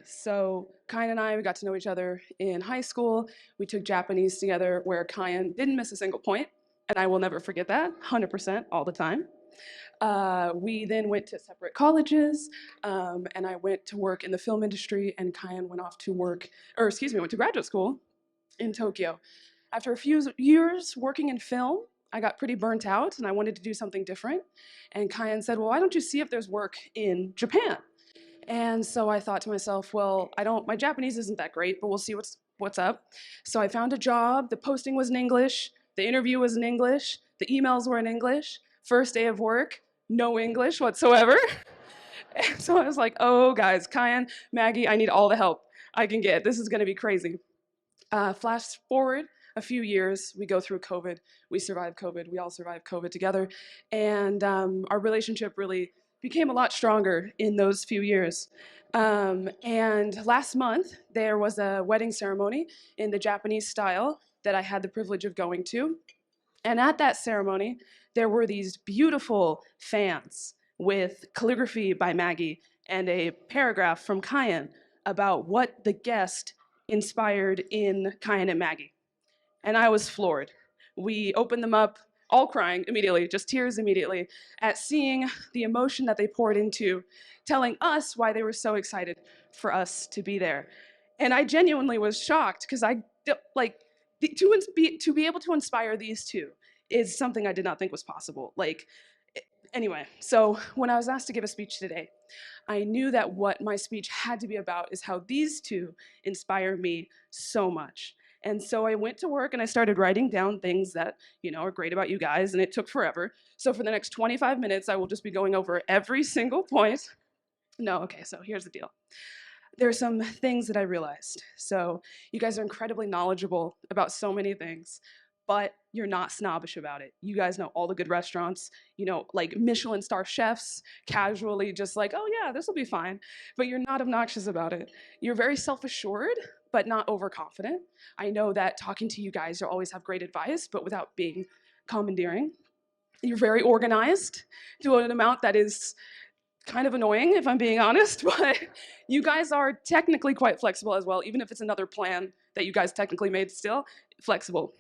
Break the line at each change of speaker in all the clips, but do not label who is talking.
So Kyan and I, we got to know each other in high school. We took Japanese together where Kyan didn't miss a single point, and I will never forget that, 100% all the time. We then went to separate colleges, and I went to work in the film industry, and Kyan went off to work, or excuse me, went to graduate school in Tokyo. After a few years working in film, I got pretty burnt out and I wanted to do something different. And Kyan said, well, why don't you see if there's work in Japan? And so I thought to myself, well, my Japanese isn't that great, but we'll see what's up. So I found a job. The posting was in English. The interview was in English. The emails were in English. First day of work, no English whatsoever. And so I was like, oh, guys, Kyan, Maggie, I need all the help I can get. This is going to be crazy. Flash forward a few years, we go through COVID. We survived COVID. We all survived COVID together. And our relationship really became a lot stronger in those few years. And last month, there was a wedding ceremony in the Japanese style that I had the privilege of going to. And at that ceremony, there were these beautiful fans with calligraphy by Maggie and a paragraph from Kyan about what the guest inspired in Kyan and Maggie. And I was floored. We opened them up, all crying immediately, just tears immediately, at seeing the emotion that they poured into telling us why they were so excited for us to be there. And I genuinely was shocked because to be able to inspire these two is something I did not think was possible. Anyway, so when I was asked to give a speech today, I knew that what my speech had to be about is how these two inspire me so much. And so I went to work and I started writing down things that, are great about you guys, and it took forever. So for the next 25 minutes, I will just be going over every single point. No, okay, so here's the deal. There are some things that I realized. So you guys are incredibly knowledgeable about so many things, but you're not snobbish about it. You guys know all the good restaurants, like Michelin star chefs, casually just like, oh yeah, this will be fine. But you're not obnoxious about it. You're very self-assured, but not overconfident. I know that talking to you guys, you'll always have great advice, but without being commandeering. You're very organized to an amount that is kind of annoying, if I'm being honest, but you guys are technically quite flexible as well, even if it's another plan that you guys technically made, still flexible.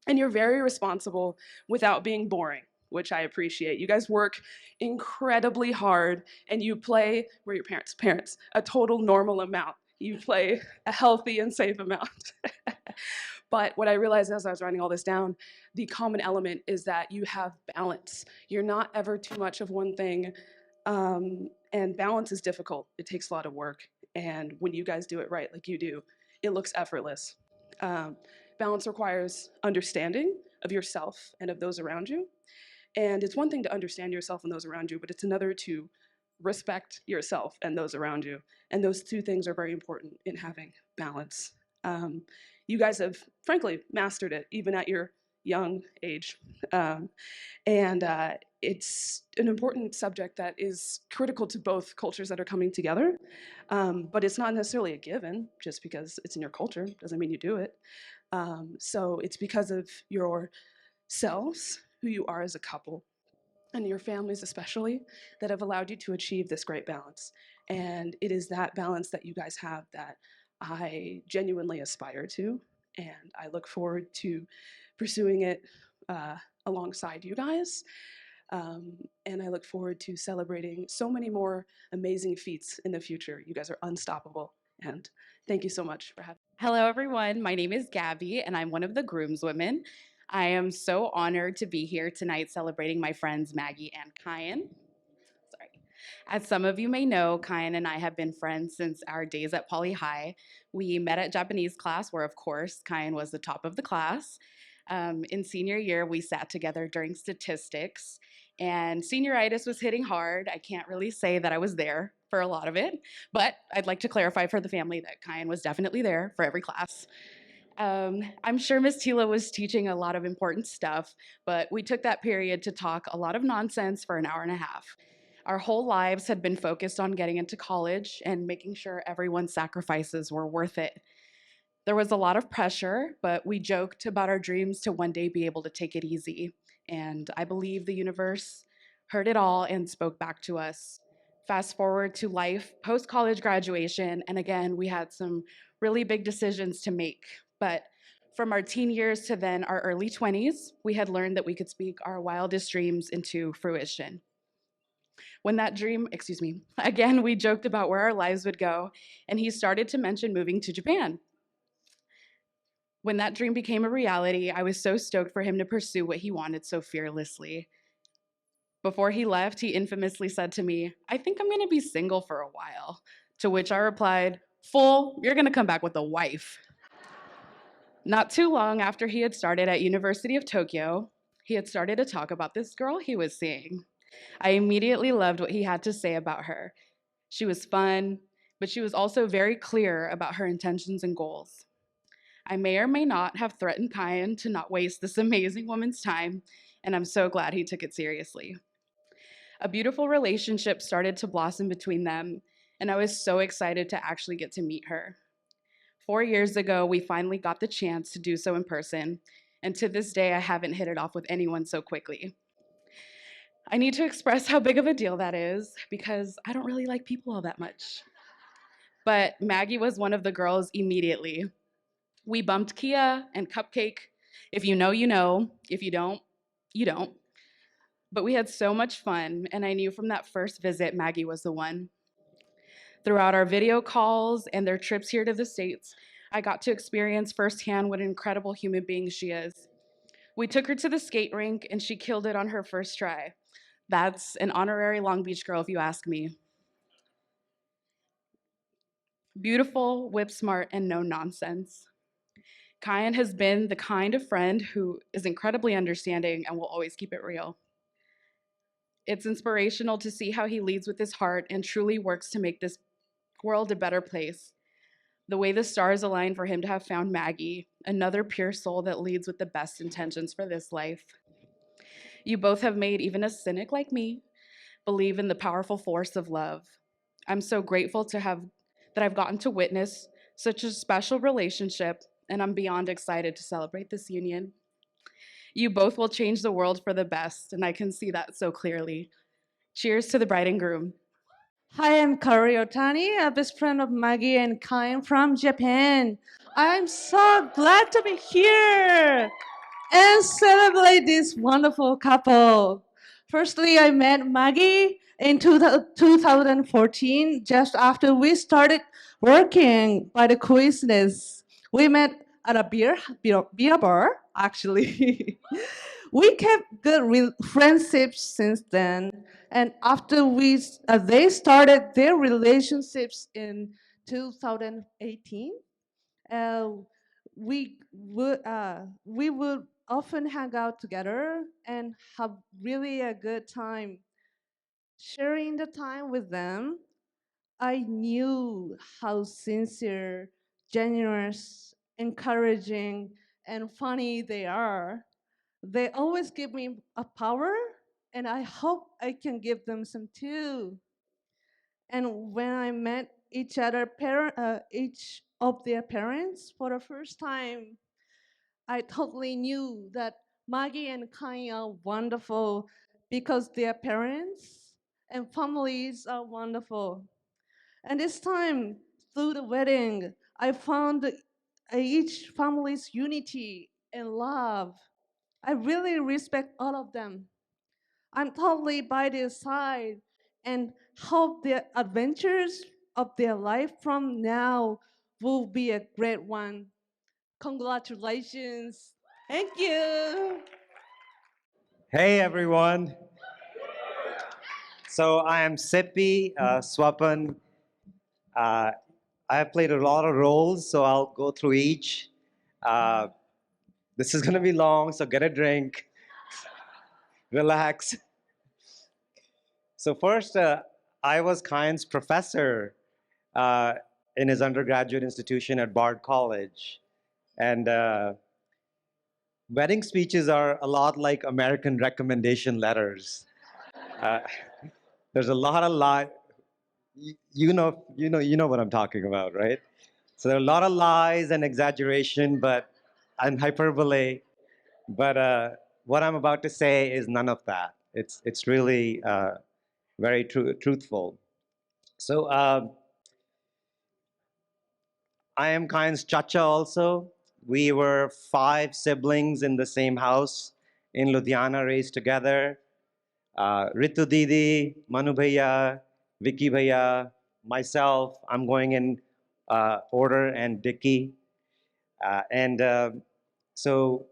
And you're very responsible without being boring, which I appreciate. You guys work incredibly hard and you play, where your parents, a total normal amount. You play a healthy and safe amount. But what I realized as I was writing all this down, the common element is that you have balance. You're not ever too much of one thing. And balance is difficult. It takes a lot of work. And when you guys do it right, like you do, it looks effortless. Balance requires understanding of yourself and of those around you. And it's one thing to understand yourself and those around you, but it's another to respect yourself and those around you. And those two things are very important in having balance. You guys have, frankly, mastered it, even at your young age. And it's an important subject that is critical to both cultures that are coming together, but it's not necessarily a given. Just because it's in your culture doesn't mean you do it. So it's because of yourselves, who you are as a couple, and your families especially, that have allowed you to achieve this great balance. And it is that balance that you guys have that I genuinely aspire to, and I look forward to pursuing it alongside you guys. And I look forward to celebrating so many more amazing feats in the future. You guys are unstoppable, and thank you so much for having me.
Hello, everyone. My name is Gabby, and I'm one of the groomswomen. I am so honored to be here tonight celebrating my friends Maggie and Kyan. Sorry. As some of you may know, Kyan and I have been friends since our days at Poly High. We met at Japanese class, where, of course, Kyan was the top of the class. In senior year, we sat together during statistics, and senioritis was hitting hard. I can't really say that I was there for a lot of it, but I'd like to clarify for the family that Kyan was definitely there for every class. I'm sure Miss Tila was teaching a lot of important stuff, but we took that period to talk a lot of nonsense for an hour and a half. Our whole lives had been focused on getting into college and making sure everyone's sacrifices were worth it. There was a lot of pressure, but we joked about our dreams to one day be able to take it easy. And I believe the universe heard it all and spoke back to us. Fast forward to life post college graduation, and again, we had some really big decisions to make. But from our teen years to then our early 20s, we had learned that we could speak our wildest dreams into fruition. When that dream, excuse me, again, we joked about where our lives would go, and he started to mention moving to Japan. When that dream became a reality, I was so stoked for him to pursue what he wanted so fearlessly. Before he left, he infamously said to me, "I think I'm gonna be single for a while." To which I replied, "Fool, you're gonna come back with a wife." Not too long after he had started at University of Tokyo, he had started to talk about this girl he was seeing. I immediately loved what he had to say about her. She was fun, but she was also very clear about her intentions and goals. I may or may not have threatened Kyan to not waste this amazing woman's time, and I'm so glad he took it seriously. A beautiful relationship started to blossom between them, and I was so excited to actually get to meet her. 4 years ago, we finally got the chance to do so in person, and to this day, I haven't hit it off with anyone so quickly. I need to express how big of a deal that is because I don't really like people all that much. But Maggie was one of the girls immediately. We bumped Kia and Cupcake. If you know, you know. If you don't, you don't. But we had so much fun, and I knew from that first visit Maggie was the one. Throughout our video calls and their trips here to the States, I got to experience firsthand what an incredible human being she is. We took her to the skate rink, and she killed it on her first try. That's an honorary Long Beach girl, if you ask me. Beautiful, whip smart, and no nonsense. Kyan has been the kind of friend who is incredibly understanding and will always keep it real. It's inspirational to see how he leads with his heart and truly works to make this world a better place. The way the stars align for him to have found Maggie, another pure soul that leads with the best intentions for this life. You both have made even a cynic like me believe in the powerful force of love. I'm so grateful that I've gotten to witness such a special relationship, and I'm beyond excited to celebrate this union. You both will change the world for the best, and I can see that so clearly. Cheers to the bride and groom.
Hi, I'm Kari Otani, a best friend of Maggie and Kyan from Japan. I'm so glad to be here and celebrate this wonderful couple. Firstly, I met Maggie in 2014, just after we started working by the coincidence. We met at a beer bar, actually. We kept good friendships since then. And after they started their relationships in 2018, uh, we would often hang out together and have really a good time. Sharing the time with them, I knew how sincere, generous, encouraging, and funny they are. They always give me a power, and I hope I can give them some too. And when I met each of their parents for the first time, I totally knew that Maggie and Kanye are wonderful because their parents and families are wonderful. And this time, through the wedding, I found each family's unity and love. I really respect all of them. I'm totally by their side and hope the adventures of their life from now will be a great one. Congratulations. Thank you.
Hey everyone. So I am Seppi Swapan. Uh, I have played a lot of roles, so I'll go through each. Uh, this is going to be long, so get a drink, relax. So first, I was Kyan's professor uh, in his undergraduate institution at Bard College. And wedding speeches are a lot like American recommendation letters. Uh, there's a lot of you know what I'm talking about, right? So there are a lot of lies and exaggeration, and hyperbole. But what I'm about to say is none of that. It's really very truthful. So I am Kyan's chacha also. We were 5 siblings in the same house in Ludhiana, raised together. Ritu Didi, Manu Bhaiya, Vicky Bhaiya, myself, I'm going in order, and Dicky. And so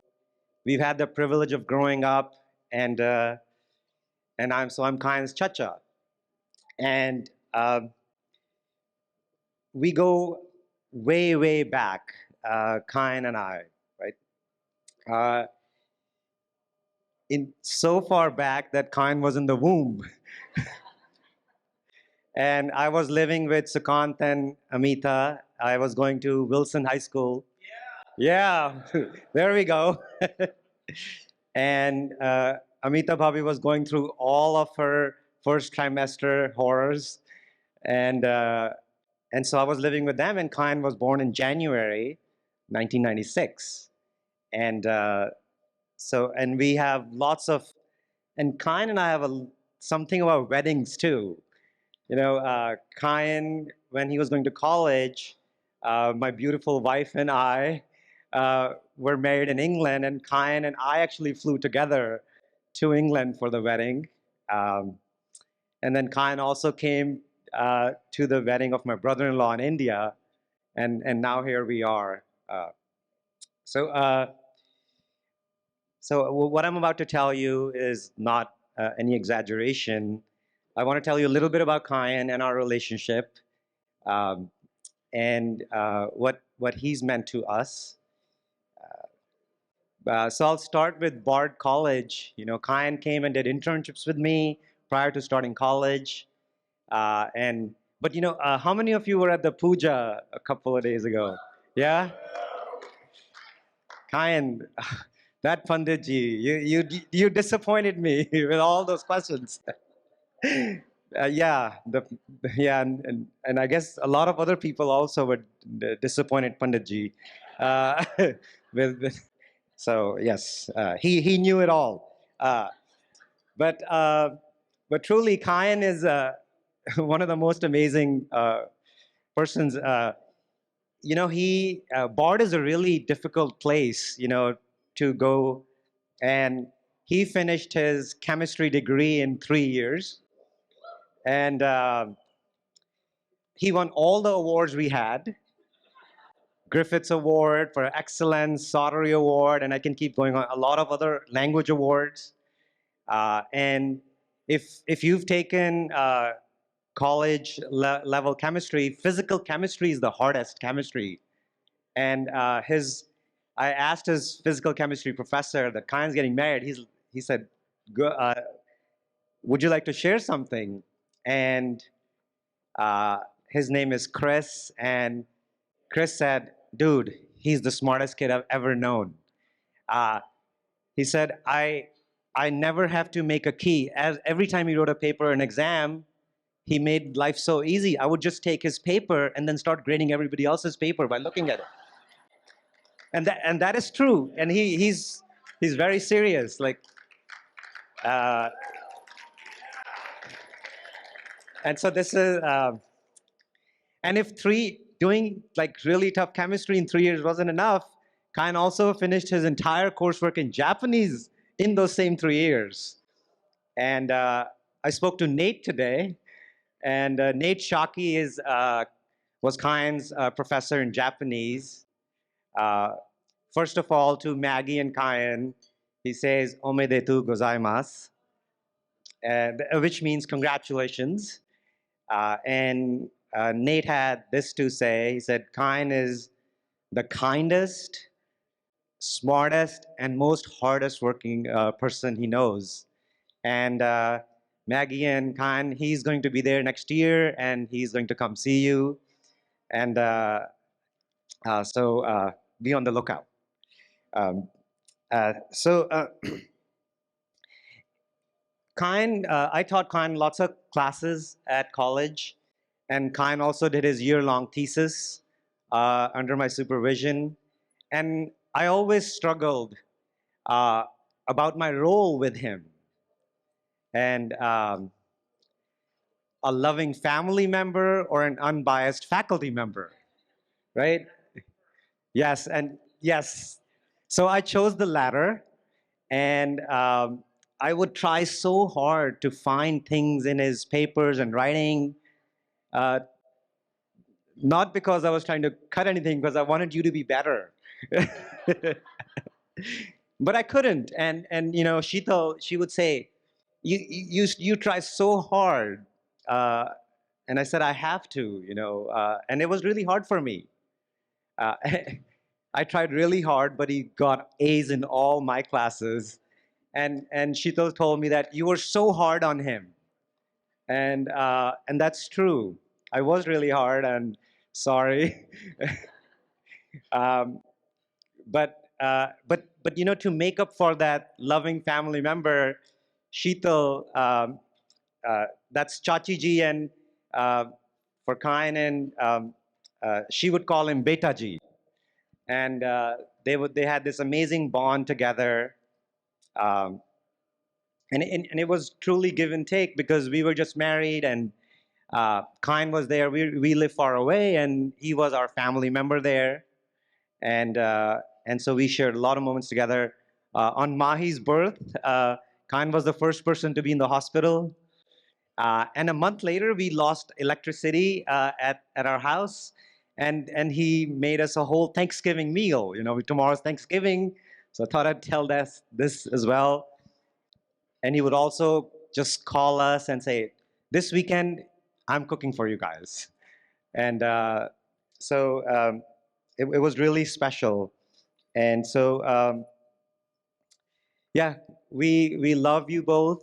we've had the privilege of growing up, and I'm Kyan's chacha. And we go way, way back, Kyan and I, right? Uh, in so far back that Kyan was in the womb. And I was living with Sukant and Amita. I was going to Wilson High School. Yeah, there we go. And Amita Bhabhi was going through all of her first trimester horrors. And so I was living with them, and Kyan was born in January 1996. And and we have lots of, and Kyan and I have something about weddings too. You know, Kyan, when he was going to college, my beautiful wife and I were married in England, and Kyan and I actually flew together to England for the wedding. Um, and then Kyan also came to the wedding of my brother-in-law in India, and now here we are. So, uh, so what I'm about to tell you is not any exaggeration. I want to tell you a little bit about Kyan and our relationship, um, and what he's meant to us. So I'll start with Bard College. You know, Kyan came and did internships with me prior to starting college. But you know, how many of you were at the puja a couple of days ago? Yeah, Kyan, that Panditji, you disappointed me with all those questions. Yeah, yeah, and I guess a lot of other people also were disappointed Panditji. Uh, so yes, he knew it all. But but truly, Kyan is one of the most amazing persons. You know, Bard is a really difficult place, you know, to go, and he finished his chemistry degree in 3 years, and he won all the awards we had. Griffiths Award for Excellence, Sottery Award, and I can keep going on. A lot of other language awards. And if you've taken college level chemistry, physical chemistry is the hardest chemistry. And I asked his physical chemistry professor that Kyan's getting married. He said, "Would you like to share something?" And uh, his name is Chris, and Chris said, "Dude, he's the smartest kid I've ever known." Uh, he said, I never have to make a key. As every time he wrote a paper or an exam, he made life so easy. I would just take his paper and then start grading everybody else's paper by looking at it. And that is true. And he's very serious. Like, uh, and so this is, and if doing like really tough chemistry in 3 years wasn't enough, Kyan also finished his entire coursework in Japanese in those same 3 years. And I spoke to Nate today, and Nate Shaki was Kyan's professor in Japanese. Uh, First of all, to Maggie and Kyan, he says "omedetou gozaimasu," which means congratulations. And Nate had this to say. He said, "Kyan is the kindest, smartest, and most hardest working person he knows." And Maggie and Kyan, he's going to be there next year, and he's going to come see you. And so be on the lookout. Um, so Kyan, I taught Kyan lots of classes at college, and Kyan also did his year-long thesis under my supervision. And I always struggled uh, about my role with him. And a loving family member or an unbiased faculty member, right? Yes, and yes. So I chose the latter, and I would try so hard to find things in his papers and writing, uh, not because I was trying to cut anything, because I wanted you to be better. But I couldn't, and Sheetal, she would say, you try so hard, and I said I have to, and it was really hard for me. Uh, I tried really hard, but he got A's in all my classes. And Sheetal told me that you were so hard on him, and that's true. I was really hard, and sorry. um, but to make up for that loving family member, Sheetal, that's Chachi ji, and for Kyan, and she would call him Beta ji, and they had this amazing bond together. Um, and it was truly give and take, because we were just married, and Kyan was there. We live far away, and he was our family member there, and so we shared a lot of moments together. On Mahi's birth, Kyan was the first person to be in the hospital, and a month later we lost electricity at our house, and he made us a whole Thanksgiving meal. Tomorrow's Thanksgiving, so I thought I'd tell this as well. And he would also just call us and say, "This weekend, I'm cooking for you guys." And so it was really special. And so, yeah, we love you both,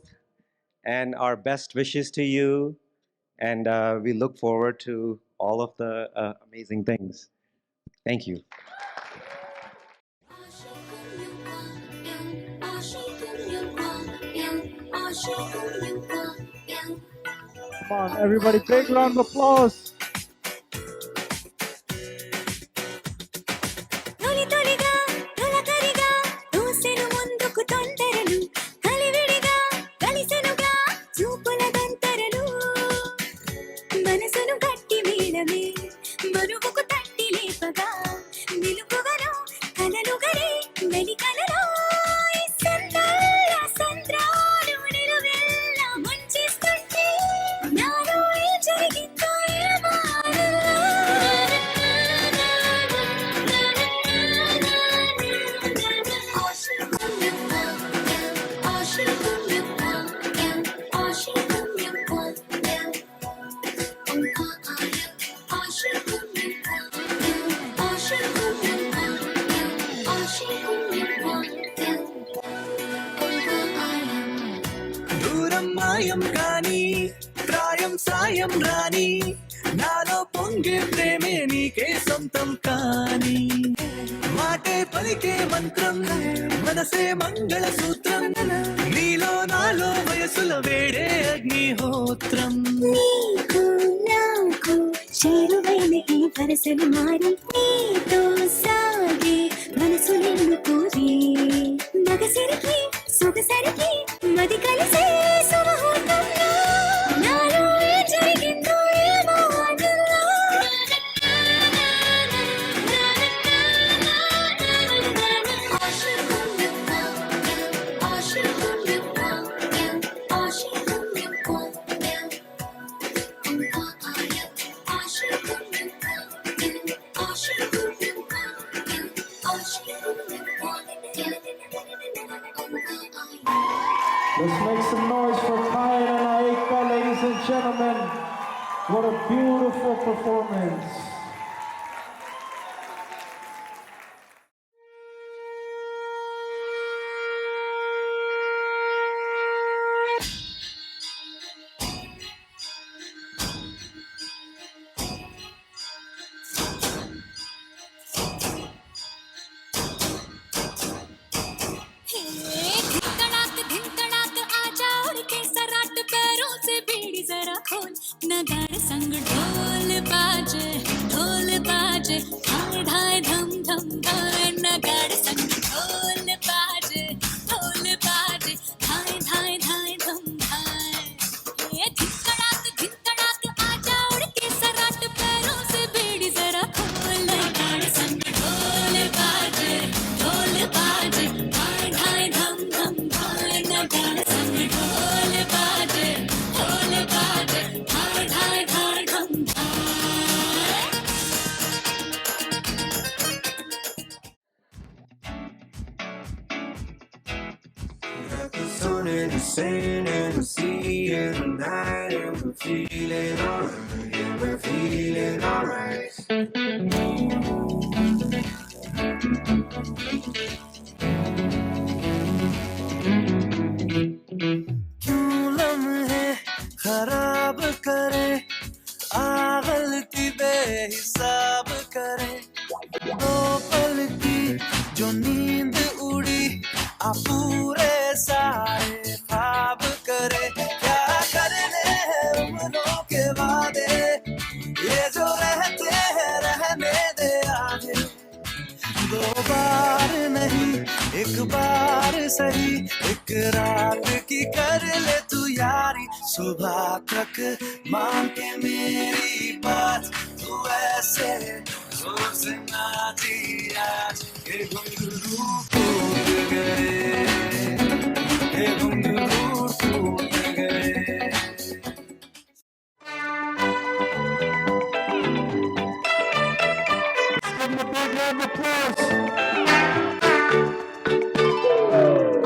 and our best wishes to you. And we look forward to all of the amazing things. Thank you.
Come on, everybody, big round of applause.
మాయం గాని ప్రాయం సాయం రాని నాలో పొంగే ప్రేమే నీకే సొంతం కాని మాటే పలికే మంత్రం మనసే మంగళ సూత్రం నీలో నాలో వయసుల వేడే అగ్నిహోత్రం నీకు నాకు చేరువైన ఈ వరసలు మారి నీతో సాగే మనసు నిన్ను కోరి మగసిరికి సొగసరికి మది కలిసే సుముహూర్తంలో నాలో ఏం జరిగిందో ఏమో అదల్లో
Let's make some noise for Kyan and Ayaka, ladies and gentlemen. What a beautiful performance.
नगाड़े संग ढोल बाजे हाय धाय धम धम धाय नगाड़े संग ढोल बाजे हाय धाय धाय धम धाय ये धिंकड़ाक
Sunning and singing and seeing the night, and we're feeling alright, yeah, we're feeling alright. क्यों लम्हे खराब करे, गलती बेहिसाब करे, दो पल की जो नींद उड़ी आ पूरे सारे ख्वाब करे, क्या करने हैं उम्रों के वादे, ये जो रहते हैं रहने दे आगे, दो बार नहीं एक बार सही, एक रात की कर ले तू यारी, सुबह तक मान के मेरी बात, तू ऐसे रोज ना जी आज, ये घुंघरू टूट गए, ये घुंघरू टूट गए.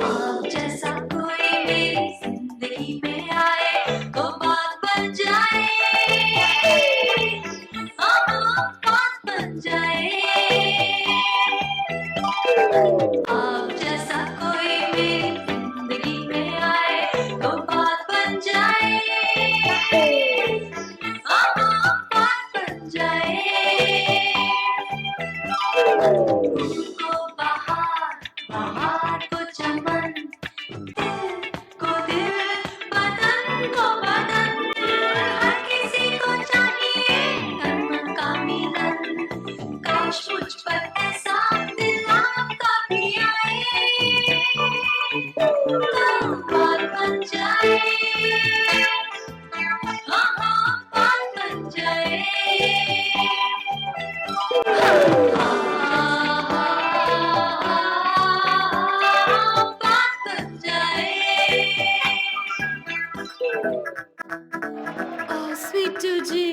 आप जैसा कोई मेरी जिंदगी में आए तो बात बन जाए, बात बन जाए. आप जैसा कोई मेरी जिंदगी में आए तो बात बन जाए, बात बन जाए. फूल को बहार, बहार को चमन, दिल को दिल, बदन को बदन, हर किसी को चाहिए तन मन का मिलन. काश मुझ पर ऐसा दिल आपका भी आए, तो बात बन जाए, बात बन जाए. बात बन जाए. स्वीटू जी,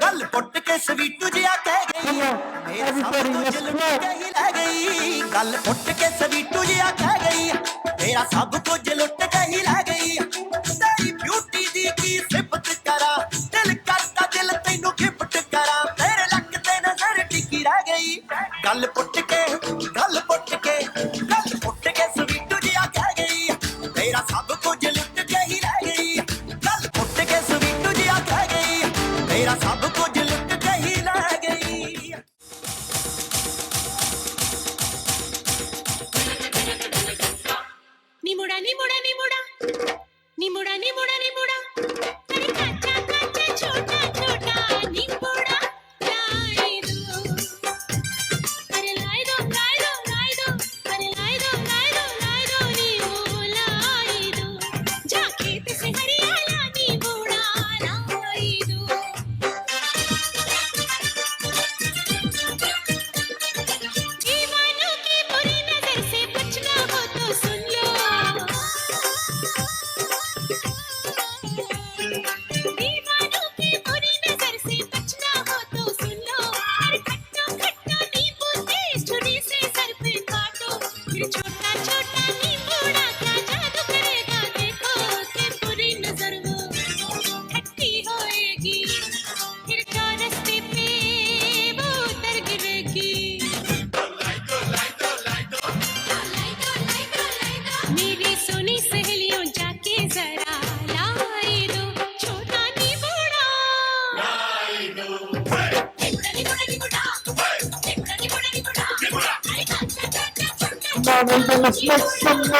गल पुट के स्वीटू जिया कह गई, मेरे सब कुछ लुट के ही रह गई. गल पुट के स्वीटू जिया कह गई, मेरा सब कुछ लुट के ही रह गई. तेरी ब्यूटी दी की सिफत करा, दिल करता दिल तैनू गिफ्ट करा, तेरे लक ते नजर टिकी रह गई. गल पुट के, गल पुट के, गल पुट के स्वीटू जिया कह गई, मेरा सब कुछ लुट के ही रह गई. गल पुट के स्वीटू जिया कह गई, मेरा सब कुछ लुट के ही रह गई.
निमुड़ा निमुड़ा निमुड़ा, निमुड़ा निमुड़ा निमुड़ा, अरे काचा काचा छोटा छोटा निमुड़ा लाई दो, अरे लाई दो लाई दो लाई दो, अरे लाई दो लाई दो लाई दो नीमू लाई दो, जा खेत से हरियाला निमुड़ा लाई दो. दीवानों की बुरी नजर से बचना हो तो सुन लो, दीवानों की बुरी नजर से बचना हो तो सुन लो, अरे खट्टा खट्टा नींबू तेज छुरी से सर पे काटो, फिर छोटा छोटा नींबूड़ा क्या जादू करेगा देखो, कि बुरी नजर वो खट्टी होएगी, फिर चौरस्ते पे वो उतर गिरेगी. मेरी सोनी सहेलियों जाके जरा लाई दो छोटा निमुड़ा, लाई दो निमुड़ा निमुड़ा निमुड़ा, निमुड़ा निमुड़ा निमुड़ा, अरे काचा काचा छोटा छोटा.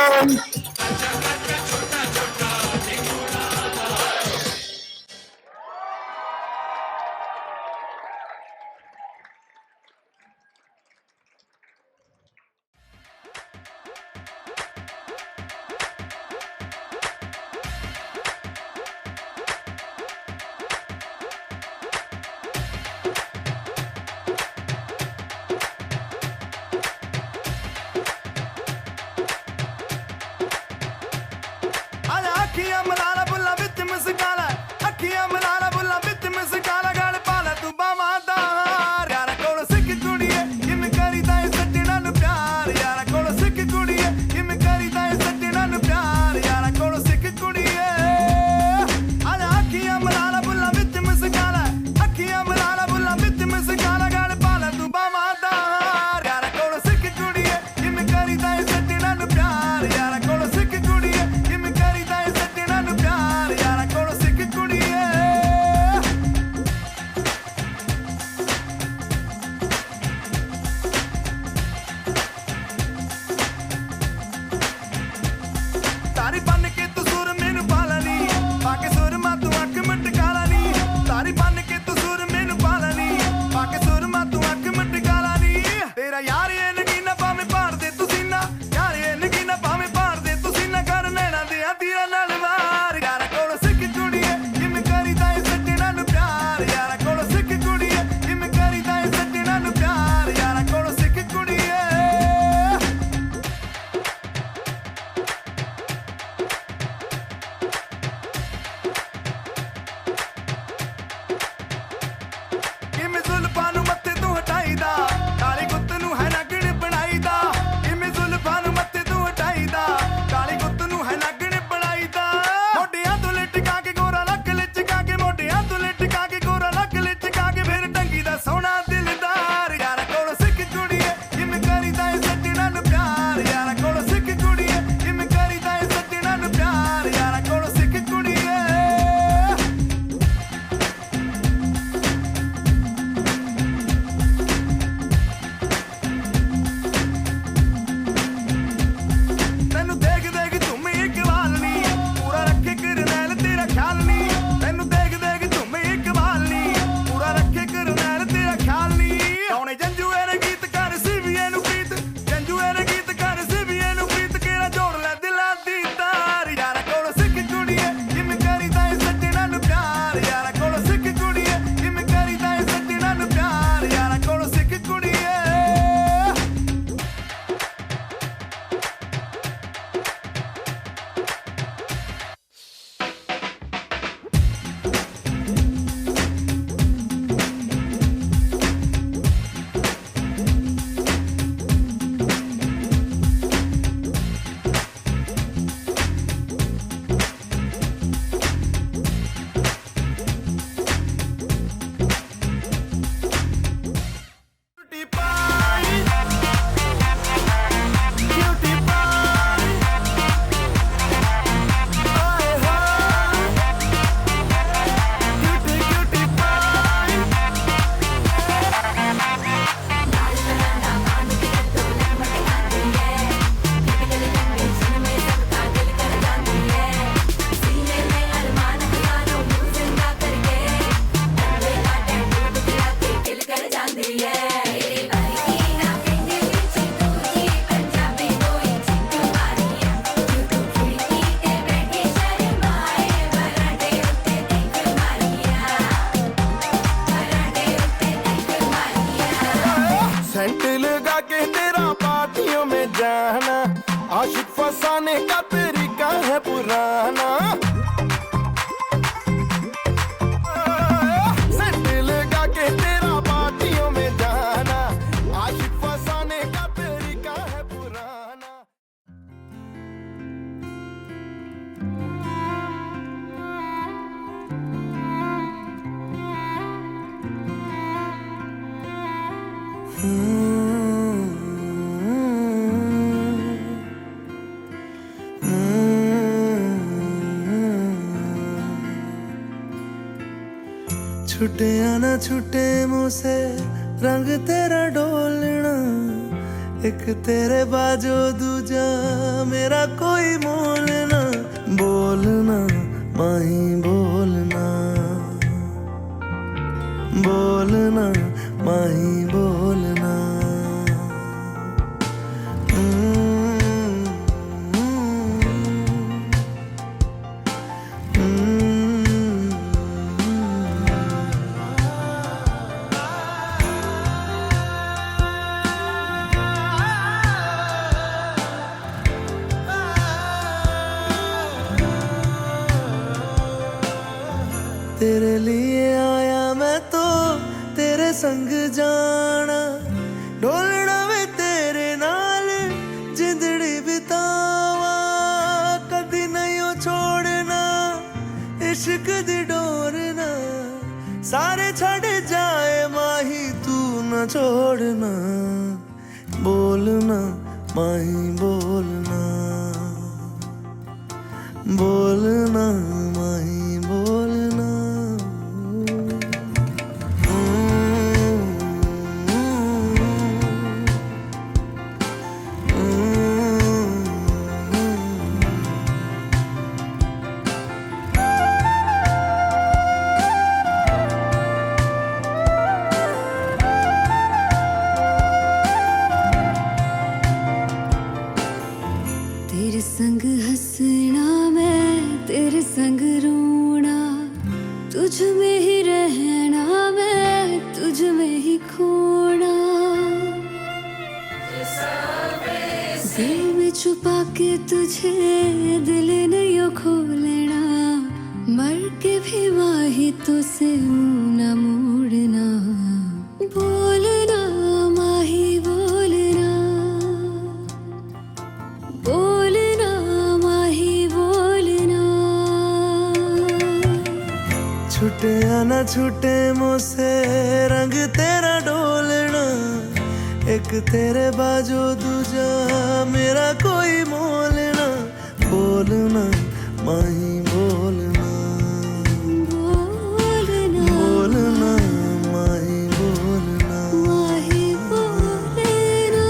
लगा के तेरा पार्टियों में जाना, आशिक फसाने का तरीका है पुराना। सेंट लगा के तेरा पार्टियों में जाना, आशिक फसाने का तरीका है पुराना। छुटे या ना छुटे मुँह से रंग तेरा डोलना, एक तेरे बाजो दूजा मेरा कोई मोल ना। बोलना माही बोलना, बोलना माही बोलना। तेरे लिए आया मैं तो तेरे संग जाना, ढोलना वे तेरे नाल जिंदड़ी बितावा, कदी नहीं छोड़ना इश्क दी डोरना। सारे छड़ जाए माही तू न छोड़ना, बोलना माही बोलना, बोलना माही बोलना।
तेरे संग हंसना मैं तेरे संग रोना, तुझ में ही रहना मैं तुझ में ही खोना। दिल में छुपा के तुझे दिल नहीं खोलना, मर के भी माही तुझसे मुंह न मोड़ना। बोलना माही बोलना, बोलना माही बोलना।
छुटे या ना छुटे मुझसे रंग तेरा डोलना, एक तेरे बाजो दूजा मेरा कोई मोल ना। बोलना माही बोलना,
बोलना
बोलना माही बोलना।
माही बोलना।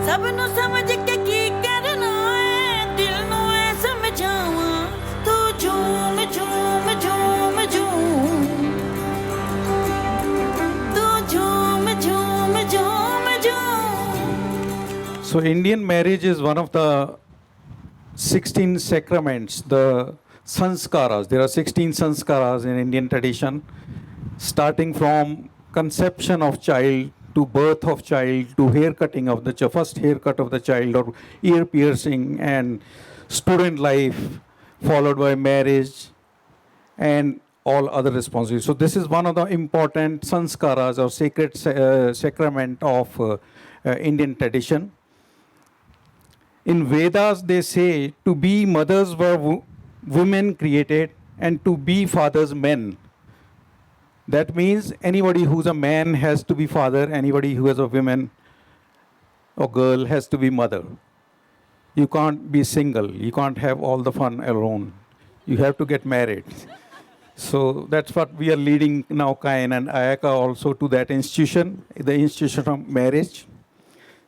ਸਭ ਨੂੰ ਸਮਝ ਕੇ ਕੀ ਕਰਨਾ ਹੈ ਦਿਲ ਨੂੰ ਐ ਸਮਝਾਵਾਂ ਤੂੰ ਝੂਮ ਝੂਮ ਝੂਮ ਝੂਮ ਤੂੰ ਝੂਮ ਝੂਮ ਝੂਮ ਝੂਮ
So Indian marriage is one of the 16 sacraments, the sanskaras. There are 16 sanskaras in Indian tradition, starting from conception of child to birth of child to hair cutting of the first haircut of the child or ear piercing and student life, followed by marriage and all other responsibilities. So this is one of the important sanskaras or sacred sacrament of Indian tradition. In Vedas, they say to be mothers were women created and to be fathers men. That means anybody who's a man has to be father, anybody who is a woman or girl has to be mother. You can't be single, you can't have all the fun alone. You have to get married. So that's what we are leading now, Kyan and Ayaka also to that institution, the institution of marriage.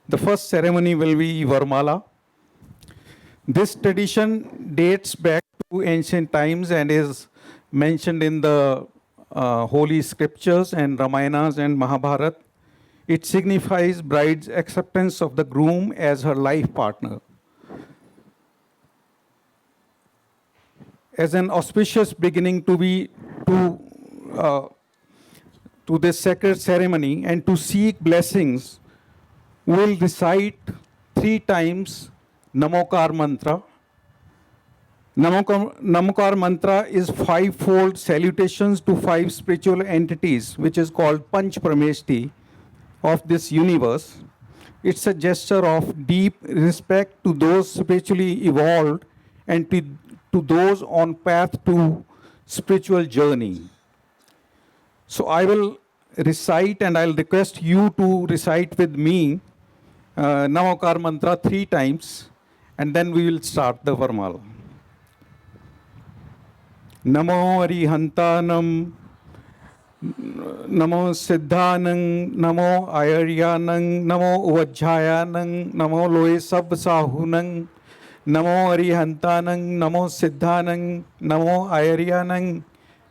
The first ceremony will be Varmala. This tradition dates back to ancient times and is mentioned in the holy scriptures and Ramayanas and Mahabharat. It signifies bride's acceptance of the groom as her life partner. As an auspicious beginning to this sacred ceremony and to seek blessings, we will recite 3 times Namokar mantra. Namokar mantra is 5-fold salutations to 5 spiritual entities, which is called Panch Prameshti of this universe. It's a gesture of deep respect to those spiritually evolved and to those on path to spiritual journey. So I will recite and I'll request you to recite with me Namokar mantra 3 times. And then we will start the Varmala. Namo Arihantanam, Namo Siddhanam, Namo Ayaryanam, Namo Uvajjayanam, Namo Loe Sab Sahunam, Namo Arihantanam, Namo Siddhanam, Namo Ayaryanam,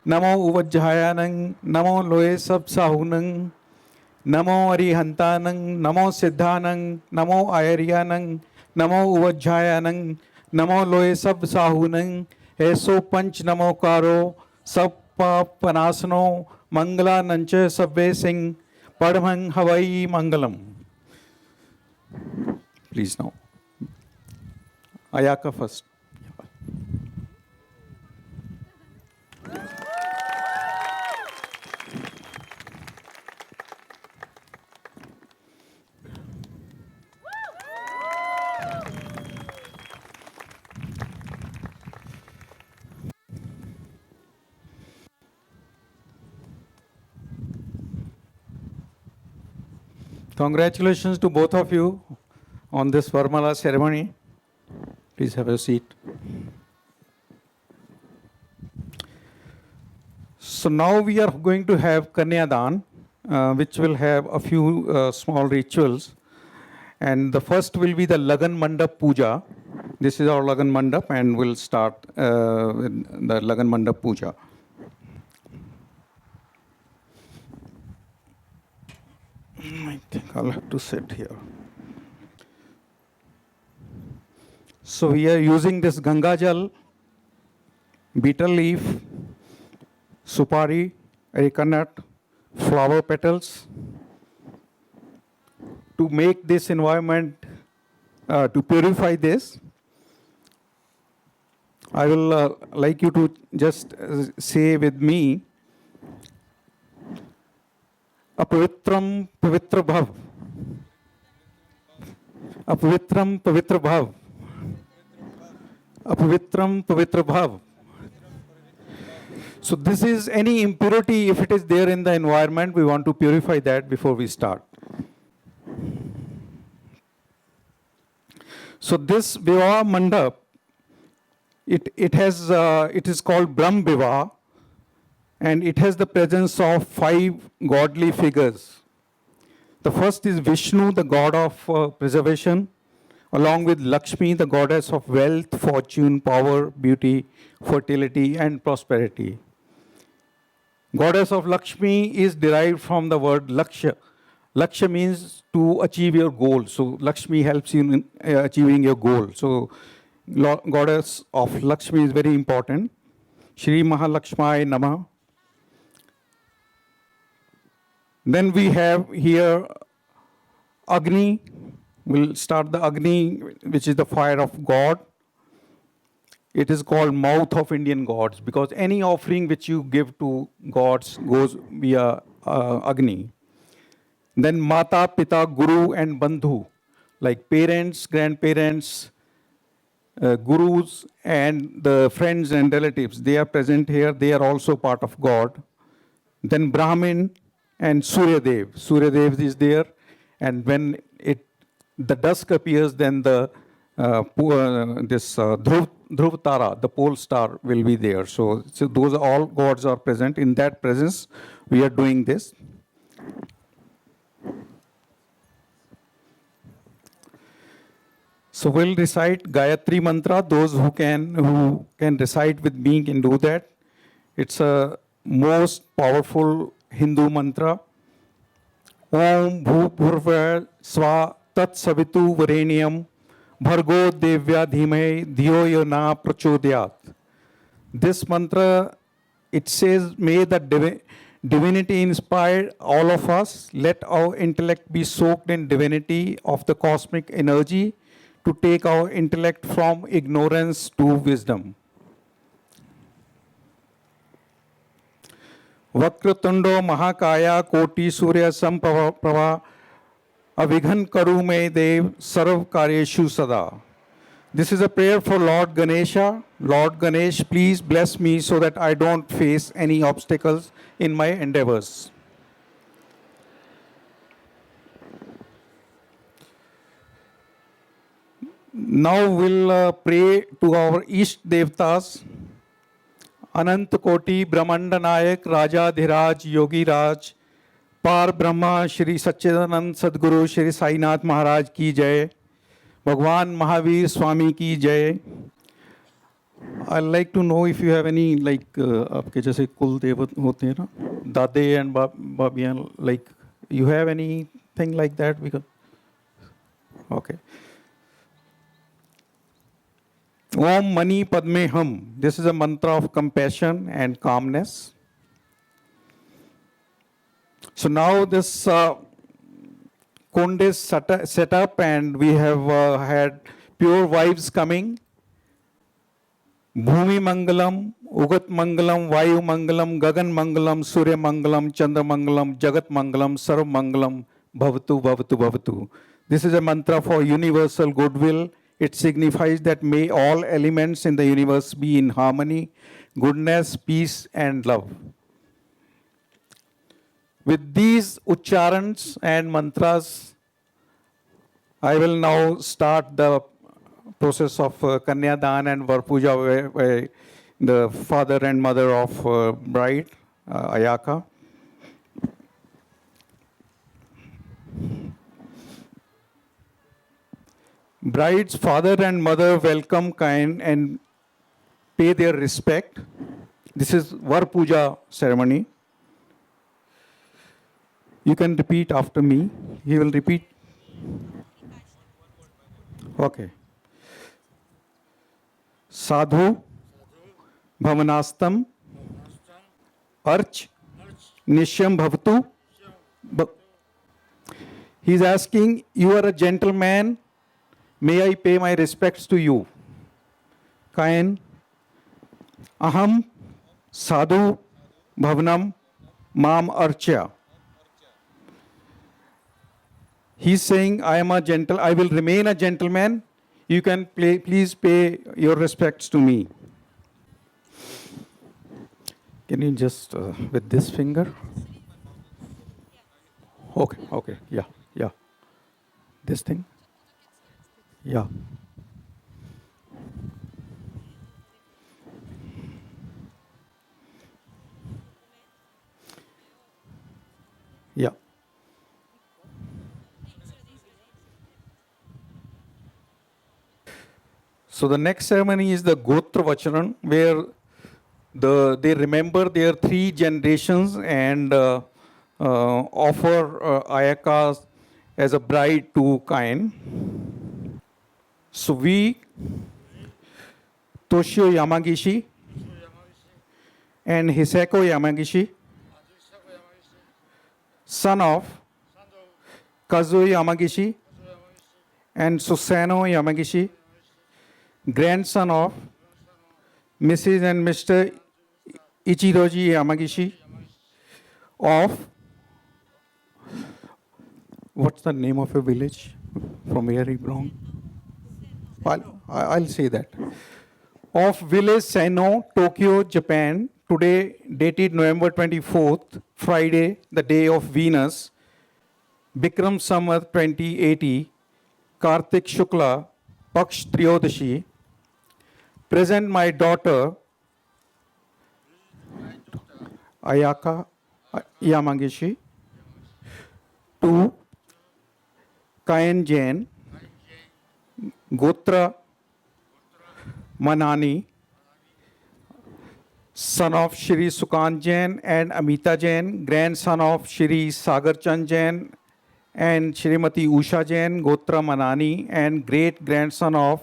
Namo Uvajjayanam, Namo Loe Sab Sahunam, Namo Arihantanam, Namo Siddhanam, Namo Ayaryanam, नमो उवज्जायानं नमो लोए सब साहुनं ऐसो पंच नमोकारो सब पाप पनासनो मंगला नंच सब्बे सिंह पढ़मं हवाई मंगलम. Please now. Ayaka first. Congratulations to both of you on this Varmala ceremony. Please have a seat. So now we are going to have Kanyadan, which will have a few small rituals. And the first will be the Lagan Mandap Puja. This is our Lagan Mandap and we'll start with the Lagan Mandap Puja. I think I'll have to sit here. So we are using this Ganga Jal, betel leaf, supari, areca nut, flower petals to make this environment, to purify this. I will like you to just say with me, अपवित्रम पवित्र भव, अपवित्रम पवित्र भव, अपवित्रम पवित्र भव. So this is any impurity, if it is there in the environment, we want to purify that before we start. So this Vivaha Mandap, it is called Brahm Vivaha, and it has the presence of 5 godly figures. The first is Vishnu, the god of preservation, along with Lakshmi, the goddess of wealth, fortune, power, beauty, fertility, and prosperity. Goddess of Lakshmi is derived from the word Lakshya. Lakshya means to achieve your goal. So Lakshmi helps you in achieving your goal. So goddess of Lakshmi is very important. Shri Mahalakshmai Namah. Then we have here Agni. We'll start the Agni, which is the fire of God. It is called mouth of Indian gods because any offering which you give to gods goes via Agni. Then Mata, Pita, Guru, and Bandhu, like parents, grandparents, gurus, and the friends and relatives. They are present here. They are also part of God. Then Brahmin and Surya Dev. Surya Dev is there, and when the dusk appears, then Dhruv Tara, the pole star, will be there. So those all gods are present. In that presence, we are doing this. So we'll recite Gayatri mantra. Those who can recite with me can do that. It's a most powerful Hindu mantra. Om Bhupurva Swa Tat Savitu Varenyam Bhargo Devya Dhimai Dhiyo Yona Prachodhyat. This mantra, it says, may the divinity inspire all of us. Let our intellect be soaked in divinity of the cosmic energy to take our intellect from ignorance to wisdom. Vakratundo Mahakaya Koti Surya Samprabha Avighan Karu Me Dev Sarv Karyeshu Sada. This is a prayer for Lord Ganesha. Lord Ganesh, please bless me so that I don't face any obstacles in my endeavors. Now we'll pray to our East Devtas. अनंत कोटि ब्रह्मांड नायक राजाधिराज योगी राज पार ब्रह्मा श्री सच्चिदानंद सदगुरु श्री साईनाथ महाराज की जय, भगवान महावीर स्वामी की जय. I like to know if you have any आपके जैसे कुल देव होते हैं ना, दादे एंड बाबियाँ, like you have anything like that? Because okay. Om Mani Padme Hum. This is a mantra of compassion and calmness. So now this Kund is set up and we have had pure wives coming. Bhumi Mangalam, Ugat Mangalam, Vayu Mangalam, Gagan Mangalam, Surya Mangalam, Chandra Mangalam, Jagat Mangalam, Sarv Mangalam, Bhavatu, Bhavatu, Bhavatu. This is a mantra for universal goodwill. It signifies that may all elements in the universe be in harmony, goodness, peace, and love. With these ucharans and mantras, I will now start the process of Kanyadan and Varpuja, where the father and mother of bride, Ayaka. Bride's father and mother welcome Kyan and pay their respect. This is Var Puja ceremony. You can repeat after me. He will repeat. Okay. Sadhu Bhavanastam Arch Nishyam Bhavatu. He is asking, you are a gentleman. May I pay my respects to you? Kyan, Aham Sadhu Bhavanam Mam Archa. He's saying, I will remain a gentleman. You can please pay your respects to me. Can you just, with this finger? Okay, yeah. This thing? Yeah. Yeah. So the next ceremony is the Gotra Vacharan, where they remember their 3 generations and offer Ayaka as a bride to Kyan. So we, Toshio Yamagishi and Hiseko Yamagishi, son of Kazuo Yamagishi and Susano Yamagishi, grandson of Mrs. and Mr. Ichiroji Yamagishi of, what's the name of a village from where he belongs? I'll say that. Of village Seno, Tokyo, Japan, today dated November 24th, Friday, the day of Venus, Bikram Samvat 2080, Kartik Shukla, Paksh Triyodashi, present my daughter, Ayaka Yamagishi, to Kyan Jain, Gotra Manani, son of Shri Sukan Jain and Amita Jain, grandson of Shri Sagar Chand Jain and Shrimati Usha Jain, Gotra Manani, and great grandson of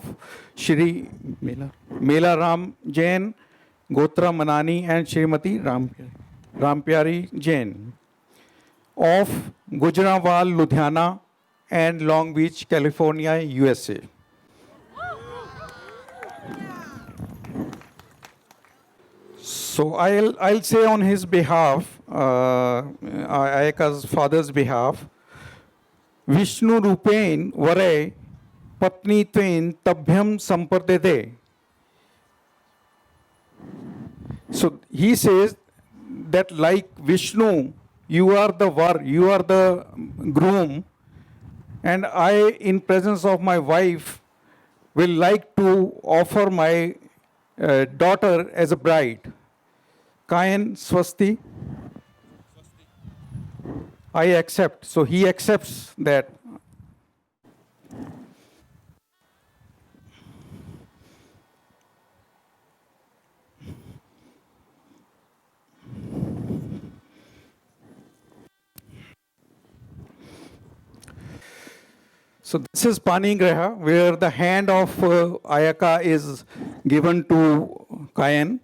Shri Mela Ram Jain, Gotra Manani, and Shrimati Rampyari Jain of Gujranwal, Ludhiana, and Long Beach, California, USA. So I'll say on his behalf, Ayaka's father's behalf, Vishnu Rupain Vare Patni Twain Tabhyam Sampardede. So he says that like Vishnu, you are the Var, you are the groom, and I, in presence of my wife, will like to offer my daughter as a bride. Kyan Swasti, I accept. So he accepts that. So this is Pani Graha, where the hand of Ayaka is given to Kyan,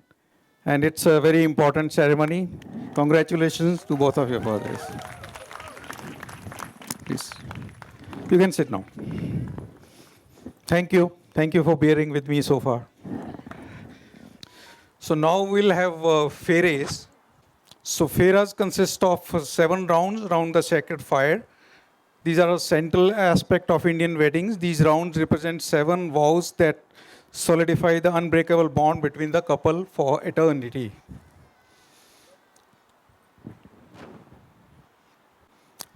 and it's a very important ceremony. Congratulations to both of your fathers. Please, you can sit now. Thank you. Thank you for bearing with me so far. So now we'll have fairas. So fairas consist of 7 rounds around the sacred fire. These are a central aspect of Indian weddings. These rounds represent 7 vows that solidify the unbreakable bond between the couple for eternity.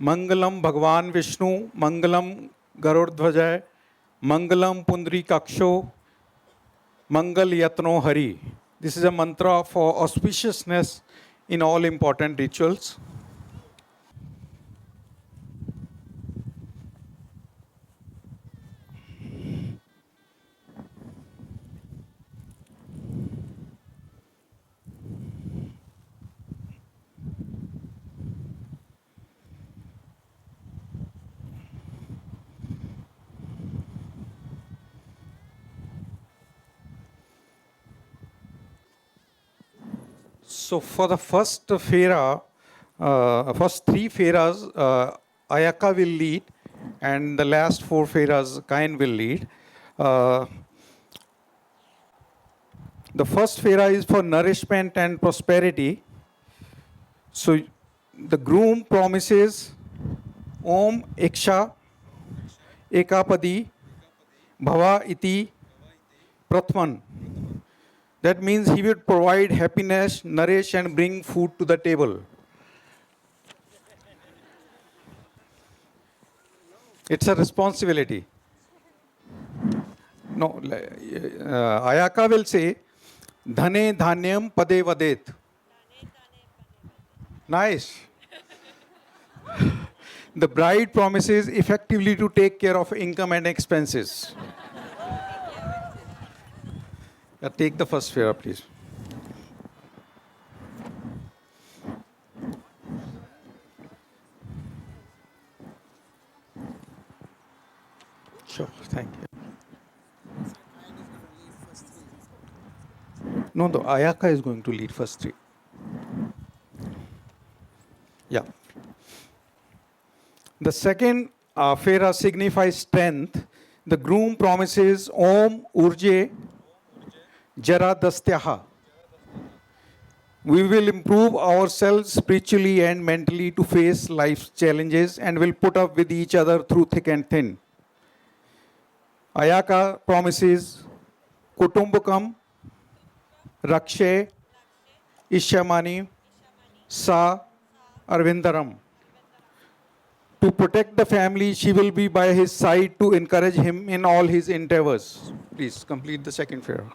Mangalam Bhagwan Vishnu, Mangalam Garudhvajay, Mangalam Pundri Kaksho, Mangal Yatno Hari. This is a mantra for auspiciousness in all important rituals. So for the first fera, first 3 feras, Ayaka will lead, and the last 4 feras, Kyan will lead. The first fera is for nourishment and prosperity. So the groom promises Om Iksha Ekapadi Bhava Iti Pratman. That means he will provide happiness, nourish, and bring food to the table. It's a responsibility. No, Ayaka will say, Dhane Dhanyam Pade Vadet. Nice. The bride promises effectively to take care of income and expenses. Take the first Fera, please. Sure, thank you. No, the Ayaka is going to lead first three. Yeah. The second Fera signifies strength. The groom promises Om Urje Jara Dastyaha. We will improve ourselves spiritually and mentally to face life's challenges and will put up with each other through thick and thin. Ayaka promises Kutumbakam Rakshe Ishamani Sa Arvindaram. To protect the family, she will be by his side to encourage him in all his endeavors. Please complete the second Fera.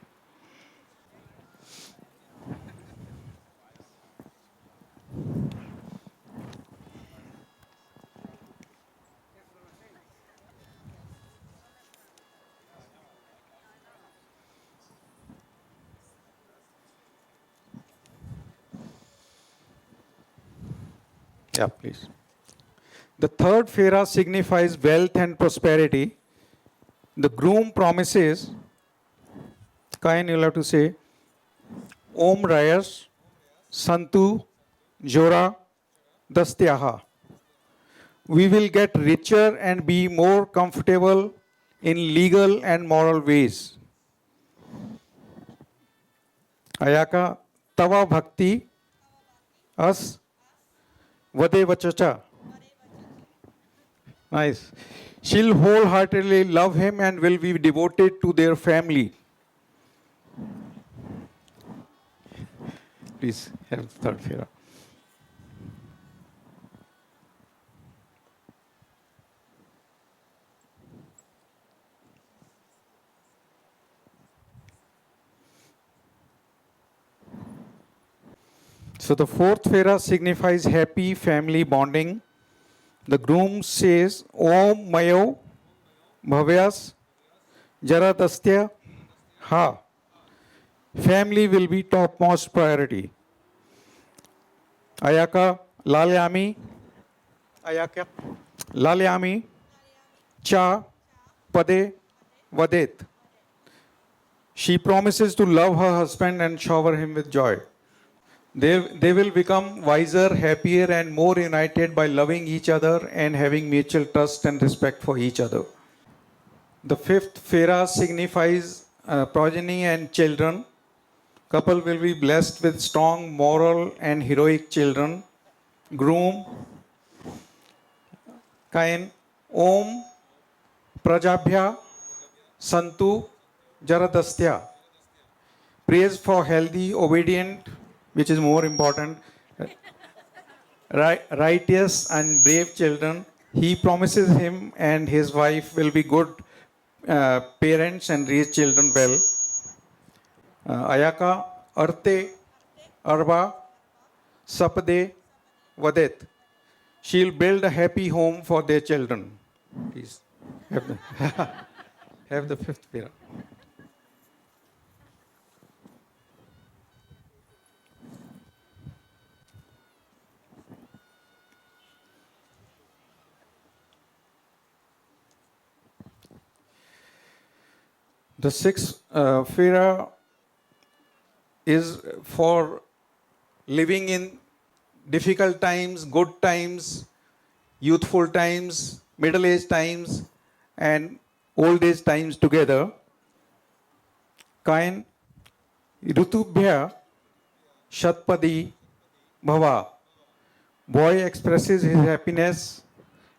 Yeah, please. The third Fera signifies wealth and prosperity. The groom promises, Kain, you'll have to say, Om Rayas, Santu, Jora, Dastyaha. We will get richer and be more comfortable in legal and moral ways. Ayaka, Tava Bhakti, As, Vade Vachacha. Nice. She'll wholeheartedly love him and will be devoted to their family. Please have the third Fera. So the fourth Fera signifies happy family bonding. The groom says, Om Mayo Bhavyas Jaradastya Ha. Family will be topmost priority. Ayaka Lalyami Ayaka Lalyami Cha Pade Vadet. She promises to love her husband and shower him with joy. They will become wiser, happier, and more united by loving each other and having mutual trust and respect for each other. The fifth Fera signifies progeny and children. Couple will be blessed with strong moral and heroic children. Groom, Kain, Om Prajabhya Santu Jaradastya. Praise for healthy, obedient, which is more important, righteous and brave children. He promises him and his wife will be good parents and raise children well. Ayaka, Arte, Arba, Sapade, Vadet. She'll build a happy home for their children. Please have the, have the fifth Fera. The sixth Fera is for living in difficult times, good times, youthful times, middle age times, and old age times together. Kain Ritubhya Shatpadi Bhava. Boy expresses his happiness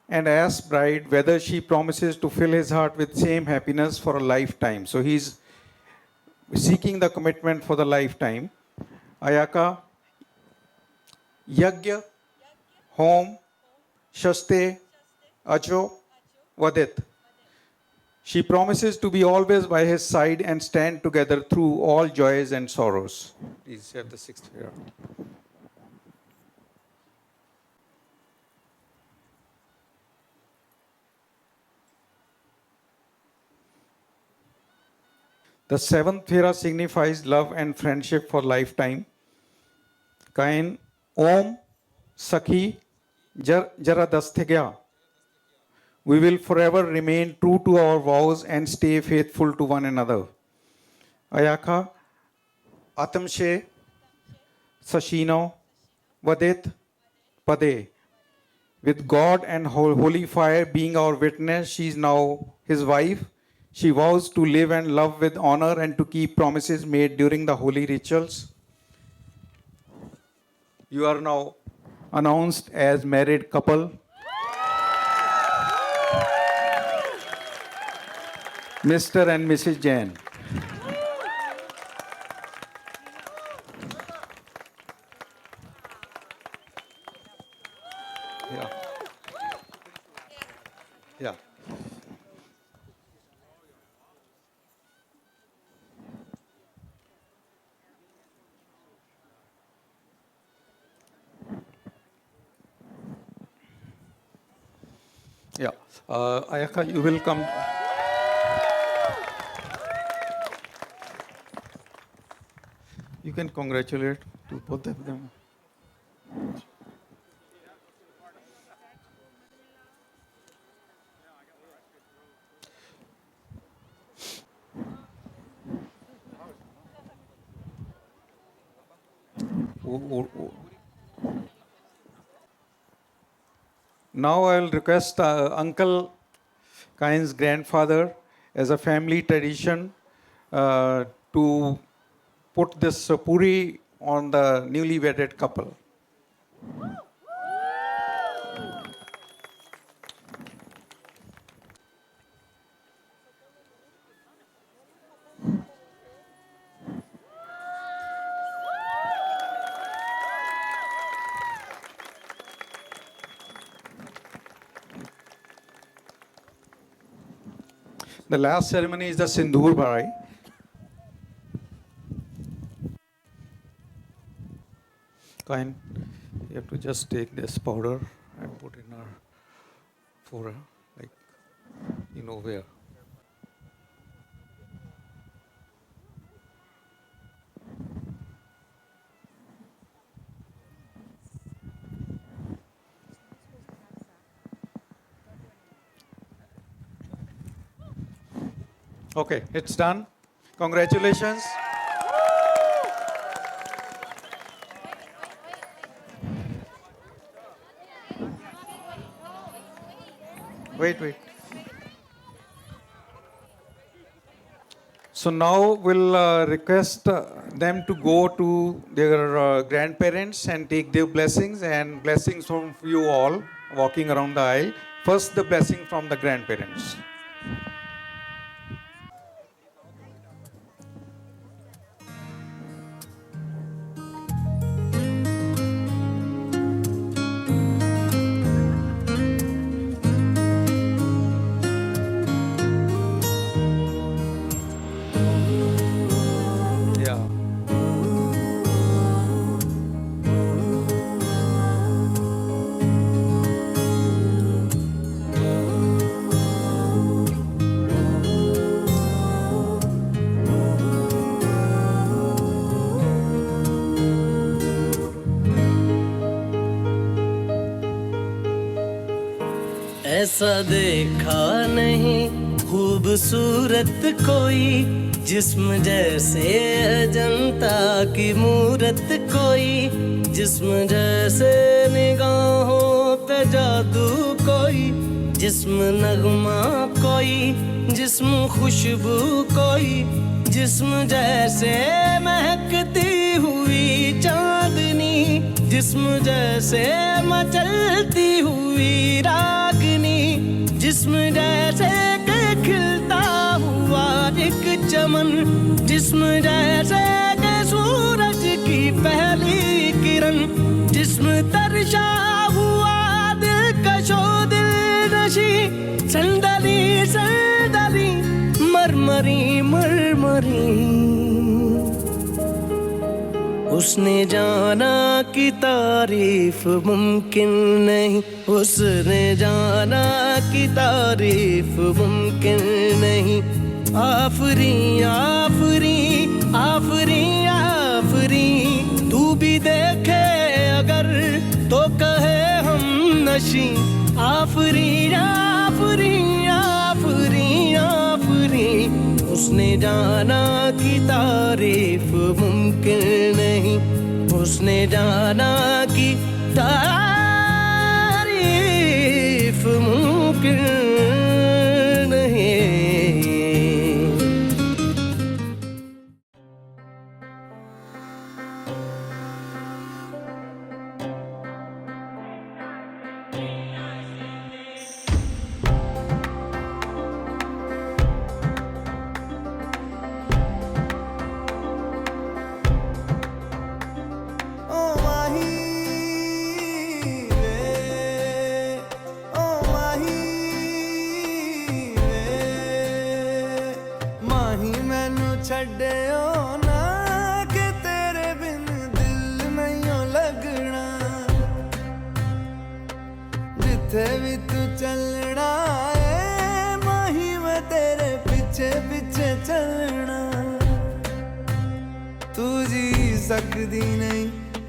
and asks bride whether she promises to fill his heart with same happiness for a lifetime. So he's seeking the commitment for the lifetime. Ayaka Yagya Home Shaste Ajo Vadit. She promises to be always by his side and stand together through all joys and sorrows. Please have the sixth Fera. The seventh fera signifies love and friendship for lifetime. Kyan, Om, Sakhi, Jara Dasthegya. We will forever remain true to our vows and stay faithful to one another. Ayaka, Atamshe, Sashino, Vadit, Pade. With God and holy fire being our witness, she is now his wife. She vows to live and love with honor and to keep promises made during the holy rituals. You are now announced as married couple. Mr. and Mrs. Jain. Yeah. Yeah. Yeah. Ayaka, you will come. You can congratulate to both of them. Now I will request Uncle Kyan's grandfather, as a family tradition, to put this puri on the newly wedded couple. The last ceremony is the Sindoor Bharai. Kyan, you have to just take this powder and put in our forehead, like you know where. Okay, it's done. Congratulations. Wait. So now we'll request them to go to their grandparents and take their blessings and blessings from you all walking around the aisle. First, the blessing from the grandparents. Yeah.
ऐसा देखा नहीं खूबसूरत कोई जिस्म जैसे अजंता की मूरत कोई जिस्म जैसे निगाहों पे जादू कोई जिस्म नगमा कोई जिस्म खुशबू कोई जिस्म जैसे महकती हुई चांदनी जिस्म जैसे मचलती हुई रागनी जिस्म जैसे के खिलता हुआ एक चमन जिस्म जैसे के सूरज की पहली किरण जिस्म तरशा हुआ दिलकशो दिल नशी संदली संदली मरमरी मरमरी उसने जाना कि तारीफ मुमकिन नहीं उसने जाना कि तारीफ मुमकिन नहीं आफरी आफरी आफरी आफरी तू भी देखे अगर तो कहे हम नशी आफरी आफरी आफरी आफरी उसने जाना कि तारीफ मुमकिन नहीं उसने जाना कि तारीफ मुमकिन नहीं
ਛੱਡਿਓ ਨਾ ਕਿ ਤੇਰੇ ਬਿਨ ਦਿਲ ਨਹੀਂ ਲੱਗਣਾ ਜਿੱਥੇ ਵੀ ਤੂੰ ਚੱਲਣਾ ਏ ਮਾਹੀ ਮੈਂ ਤੇਰੇ ਪਿੱਛੇ ਪਿੱਛੇ ਚੱਲਣਾ ਤੂੰ ਜੀ ਸਕਦੀ ਨਹੀਂ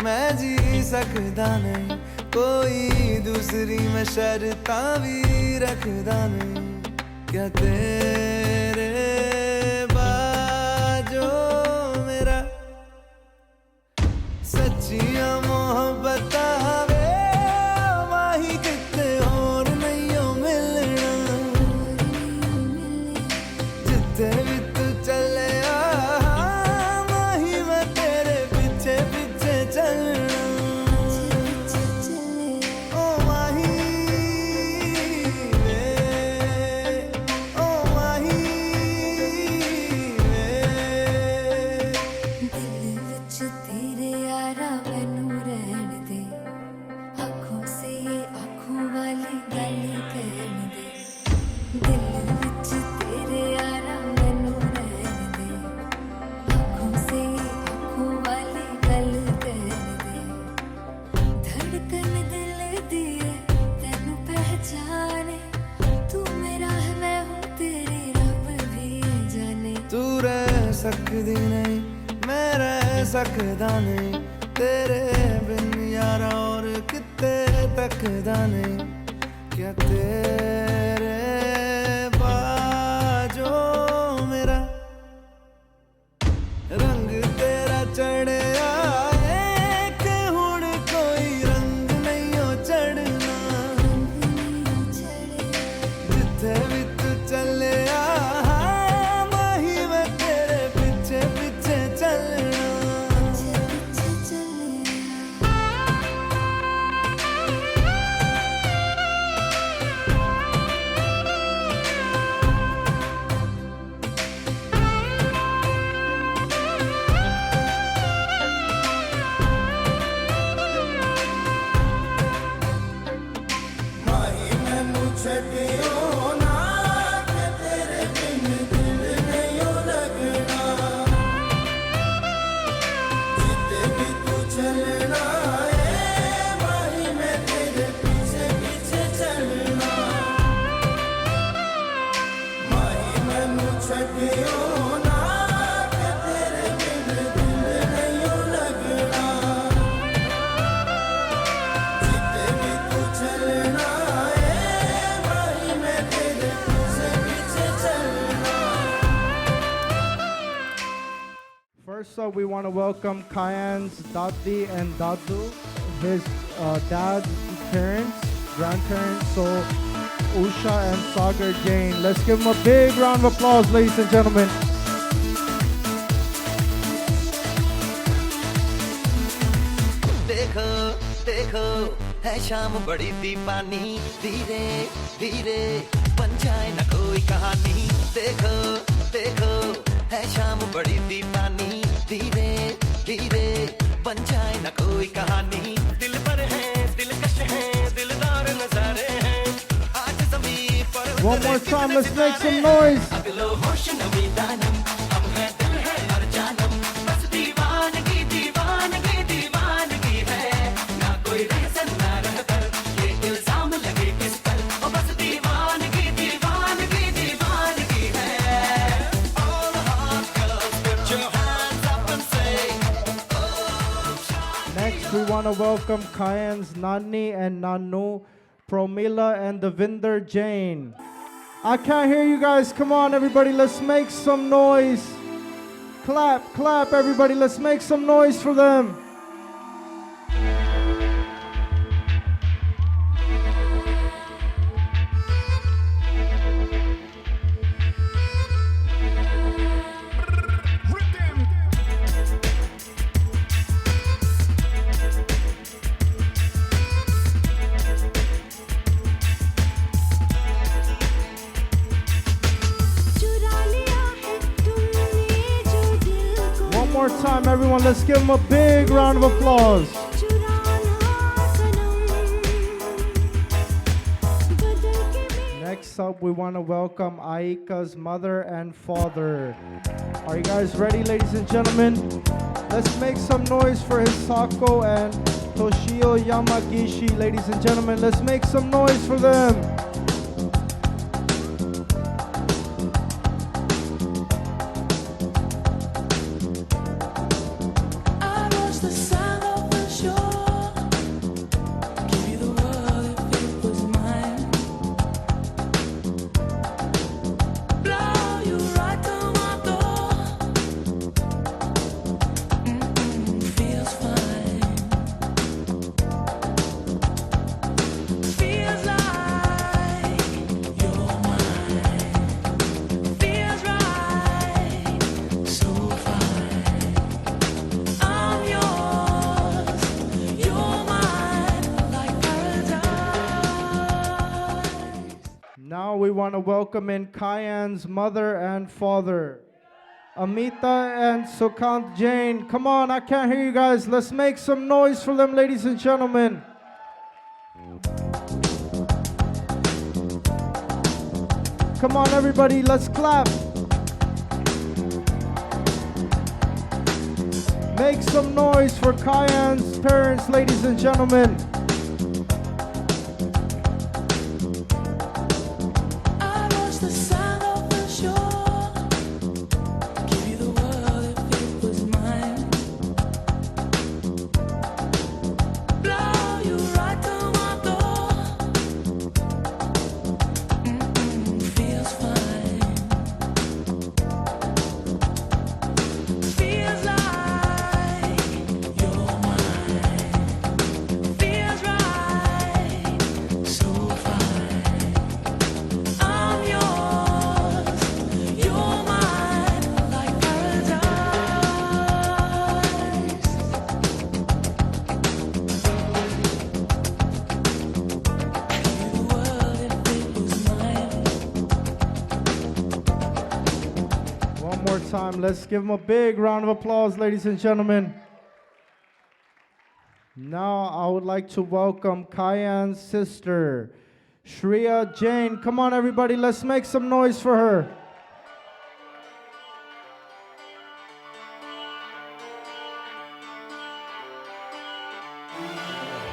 ਮੈਂ ਜੀ ਸਕਦਾ ਨਹੀਂ ਕੋਈ ਦੂਸਰੀ ਮੈਂ ਸ਼ਰਤਾਂ ਵੀ ਰੱਖਦਾ ਨਹੀਂ क्या तेरे बाजो मेरा सच्चियां मोहब्बत वे माही किते और नहीं मिलना जिथे भी तू चले माही मैं तेरे पीछे पीछे चलना ओ माही सकदी नहीं मैं रह सकदा नहीं तेरे बिन यारा और किते तकदा नहीं क्या तेरे बाजो मेरा रंग तेरा चढ़िया कि हुण कोई रंग नहीं चढ़ना जिथे भी तू चले
First up, we want to welcome Kyan's Dadi and Dadu, his dad's parents, grandparents, so Usha and Sagar Jain. Let's give them a big round of applause, ladies and gentlemen.
देखो देखो है शाम बड़ी दीवानी धीरे धीरे बन जाए ना कोई कहानी देखो देखो है शाम बड़ी दीवानी धीरे धीरे बन जाए ना कोई कहानी दिल पर है दिलकश है दिलदार नजारे हैं आज ज़मीं पर
One more time, let's make some noise.
अगलो होश नवी दानम हम है दिल है और जानम बस दीवानगी दीवानगी दीवानगी है ना कोई रहसन ना रहकर ये इल्जाम लगे किस पर ओ बस दीवानगी दीवानगी दीवानगी है
we want to welcome Kyan's Nani and Nanu, Promila and Devinder Jain. I can't hear you guys. Come on, everybody. Let's make some noise. Clap, clap, everybody. Let's make some noise for them. One more time, everyone. Let's give them a big round of applause. Next up, we want to welcome Ayaka's mother and father. Are you guys ready, ladies and gentlemen? Let's make some noise for Hisako and Toshio Yamagishi, ladies and gentlemen. Let's make some noise for them. Now we want to welcome in Kyan's mother and father, Amita and Sukant Jain. Come on, I can't hear you guys. Let's make some noise for them, ladies and gentlemen. Come on, everybody, let's clap. Make some noise for Kyan's parents, ladies and gentlemen. Time. Let's give them a big round of applause, ladies and gentlemen. Now I would like to welcome Kyan's sister, Shreya Jain. Come on, everybody, let's make some noise for her.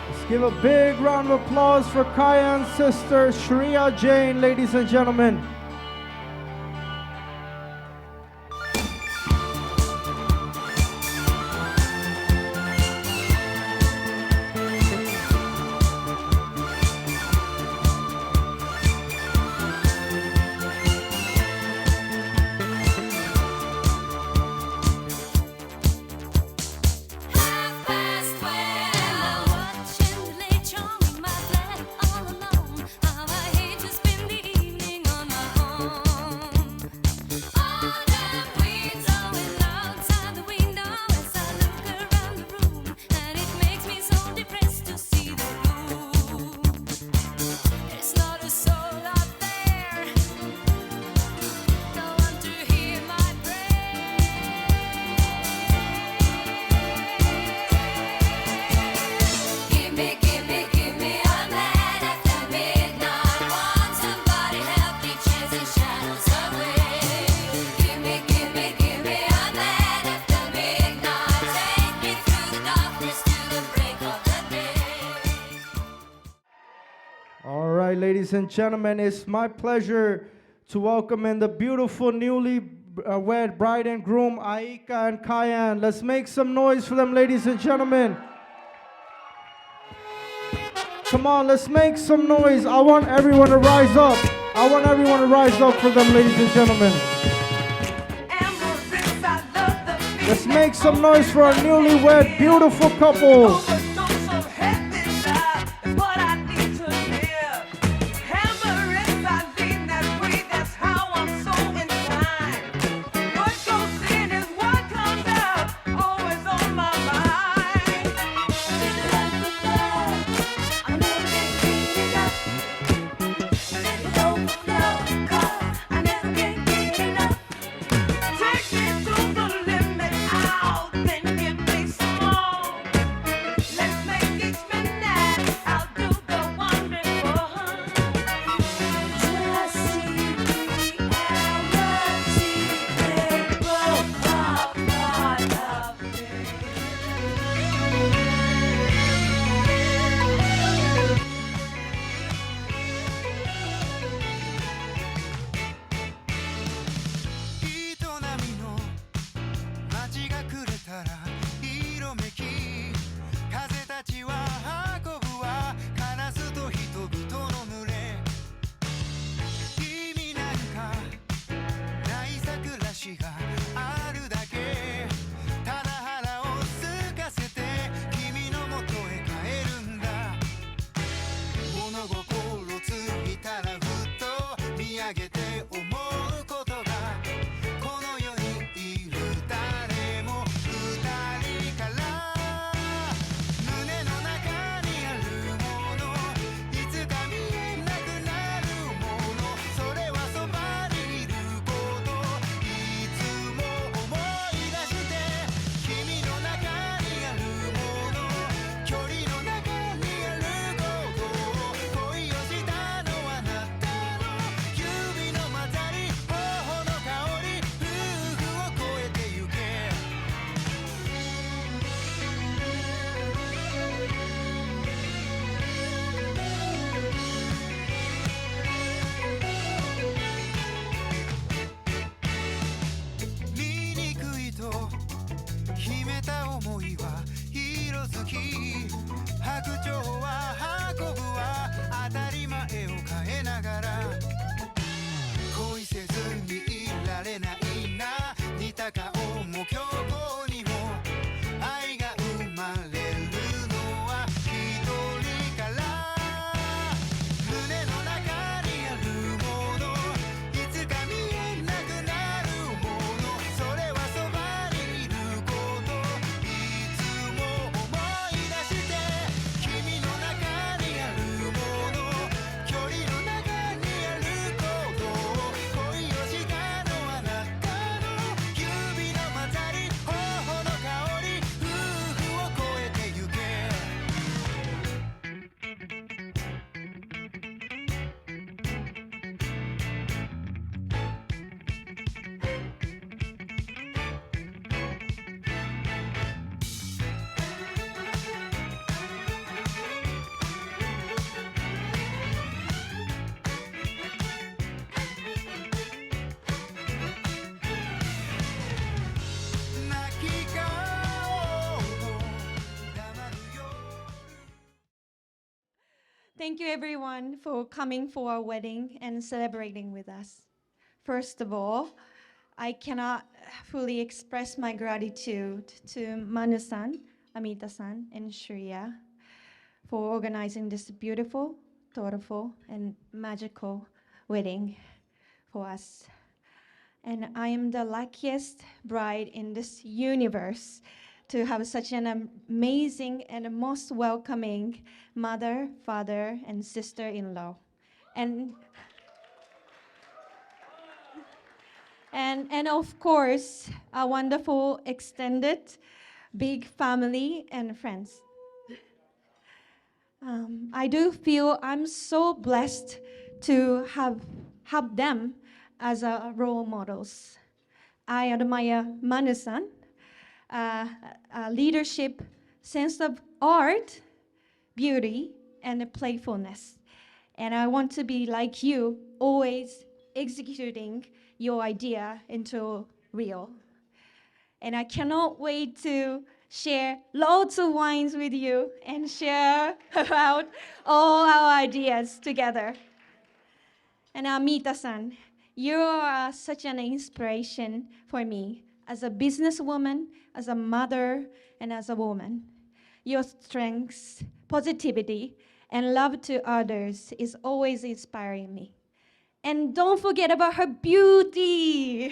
Let's give a big round of applause for Kyan's sister, Shreya Jain, ladies and gentlemen. Ladies and gentlemen, it's my pleasure to welcome in the beautiful newly wed bride and groom, Ayaka and Kyan. Let's make some noise for them, ladies and gentlemen. Come on, let's make some noise. I want everyone to rise up. I want everyone to rise up for them, ladies and gentlemen. Let's make some noise for our newlywed, beautiful couple.
Thank you everyone for coming for our wedding and celebrating with us. First of all, I cannot fully express my gratitude to Manu-san, Amita-san, and Shreya for organizing this beautiful, thoughtful, and magical wedding for us. And I am the luckiest bride in this universe to have such an amazing and most welcoming mother, father, and sister-in-law. And of course, a wonderful extended big family and friends. I do feel I'm so blessed to have them as role models. I admire Manu-san, leadership, sense of art, beauty, and playfulness. And I want to be like you, always executing your idea into real. And I cannot wait to share lots of wines with you and share about all our ideas together. And Amita-san, you are such an inspiration for me as a businesswoman, as a mother, and as a woman. Your strengths, positivity, and love to others is always inspiring me. And don't forget about her beauty.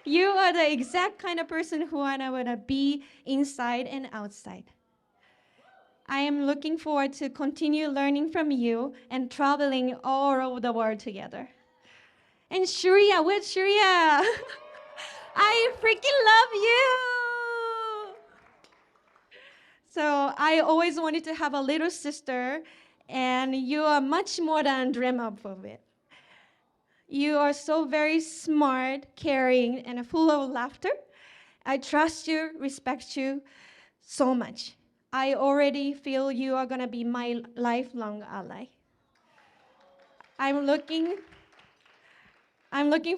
You are the exact kind of person who I want to be inside and outside. I am looking forward to continue learning from you and traveling all over the world together. And Shreya, where's Shreya? I freaking love you! So I always wanted to have a little sister, and you are much more than dream up of it. You are so very smart, caring, and full of laughter. I trust you, respect you so much. I already feel you are gonna be my lifelong ally. I'm looking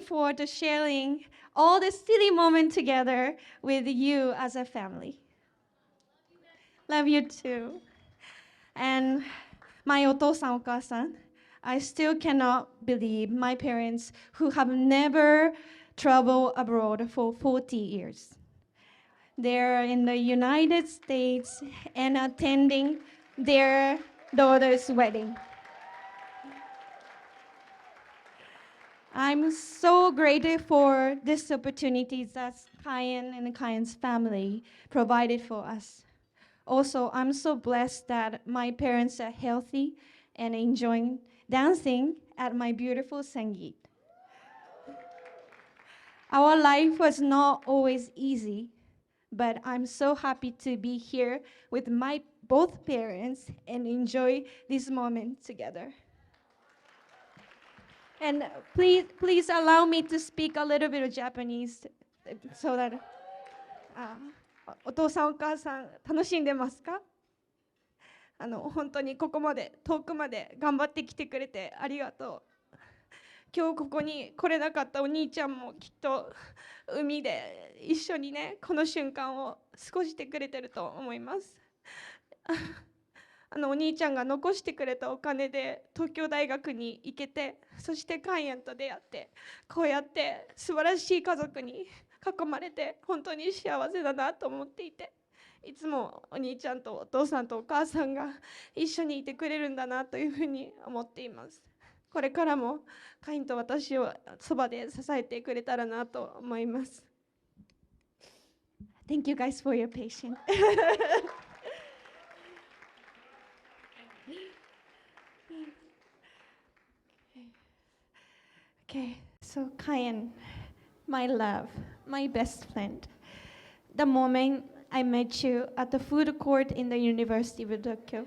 forward to sharing all this silly moment together with you as a family. Love you too. And my otosan, okasan, I still cannot believe my parents who have never traveled abroad for 40 years. They're in the United States and attending their daughter's wedding. I'm so grateful for this opportunity that Kyan and Kyan's family provided for us. Also, I'm so blessed that my parents are healthy and enjoying dancing at my beautiful Sangeet. Our life was not always easy, but I'm so happy to be here with my both parents and enjoy this moment together. And please allow me to speak a little bit of Japanese so that お父さんお母さん楽しんでますか？本当にここまで遠くまで頑張ってきてくれてありがとう。今日ここに来れなかったお兄ちゃんもきっと海で一緒にねこの瞬間を過ごしてくれてると思います。お兄ちゃんが残してくれたお金で東京大学に行けて、そしてカイエンと出会ってこうやって素晴らしい家族に囲まれて本当に幸せだなと思っていて、いつもお兄ちゃんとお父さんとお母さんが一緒にいてくれるんだなというふうに思っています。これからもカインと私をそばで支えてくれたらなと思います。Thank you guys for your patience. Okay, so Kyan, my love, my best friend. The moment I met you at the food court in the University of Tokyo,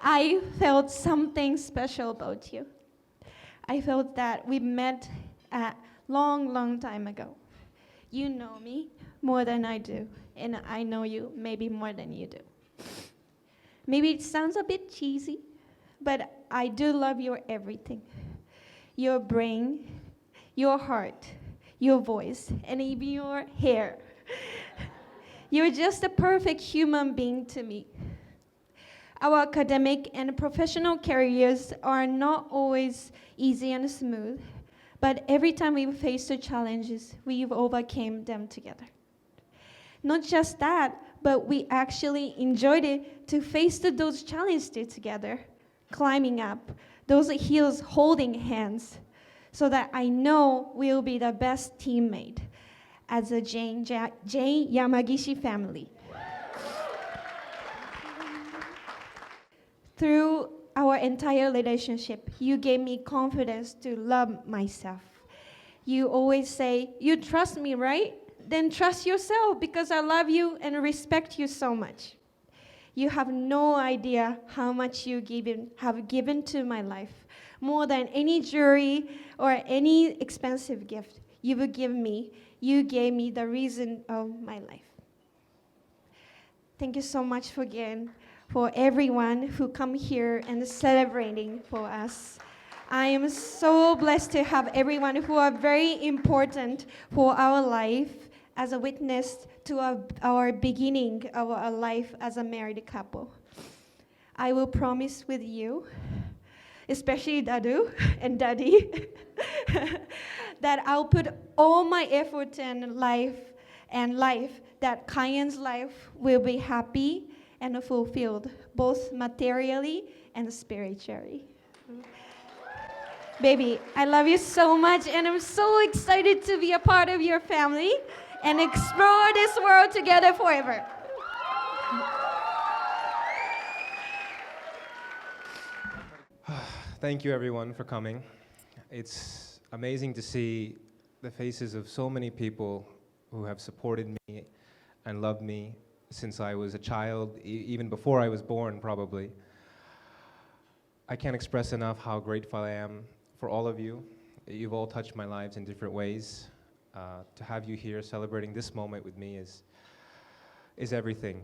I felt something special about you. I felt that we met a long time ago. You know me more than I do, and I know you maybe more than you do. Maybe it sounds a bit cheesy, but I do love your everything. Your brain, your heart, your voice, and even your hair. You're just a perfect human being to me. Our academic and professional careers are not always easy and smooth, but every time we face the challenges, we've overcame them together. Not just that, but we actually enjoyed it to face those challenges together, climbing up those hills holding hands, so that I know we'll be the best teammate as a Jane Yamagishi family. Through our entire relationship, you gave me confidence to love myself. You always say, "You trust me, right? Then trust yourself because I love you and respect you so much." You have no idea how much you have given to my life. More than any jewelry or any expensive gift you would give me, you gave me the reason of my life. Thank you so much again for everyone who come here and celebrating for us. I am so blessed to have everyone who are very important for our life as a witness to our beginning of our life as a married couple. I will promise with you, especially Dadu and Daddy, that I'll put all my effort in life that Kyan's life will be happy and fulfilled, both materially and spiritually. Baby, I love you so much, and I'm so excited to be a part of your family and explore this world together forever.
Thank you, everyone, for coming. It's amazing to see the faces of so many people who have supported me and loved me since I was a child, even before I was born, probably. I can't express enough how grateful I am for all of you. You've all touched my lives in different ways. To have you here celebrating this moment with me is everything.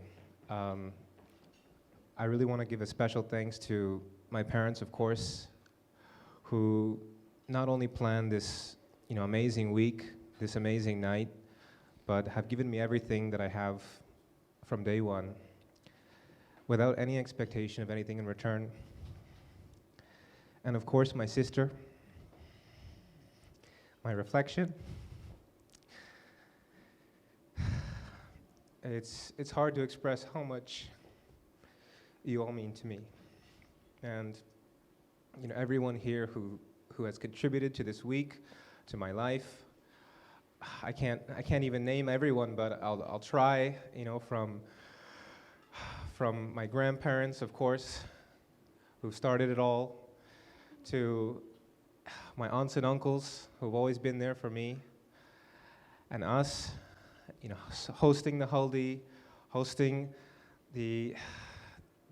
I really want to give a special thanks to my parents, of course, who not only planned this amazing week, this amazing night, but have given me everything that I have from day one without any expectation of anything in return. And of course, my sister, my reflection. It's hard to express how much you all mean to me. And everyone here who has contributed to this week, to my life. I can't even name everyone, but I'll try. From my grandparents, of course, who started it all, to my aunts and uncles who've always been there for me, and us, hosting the haldi, hosting the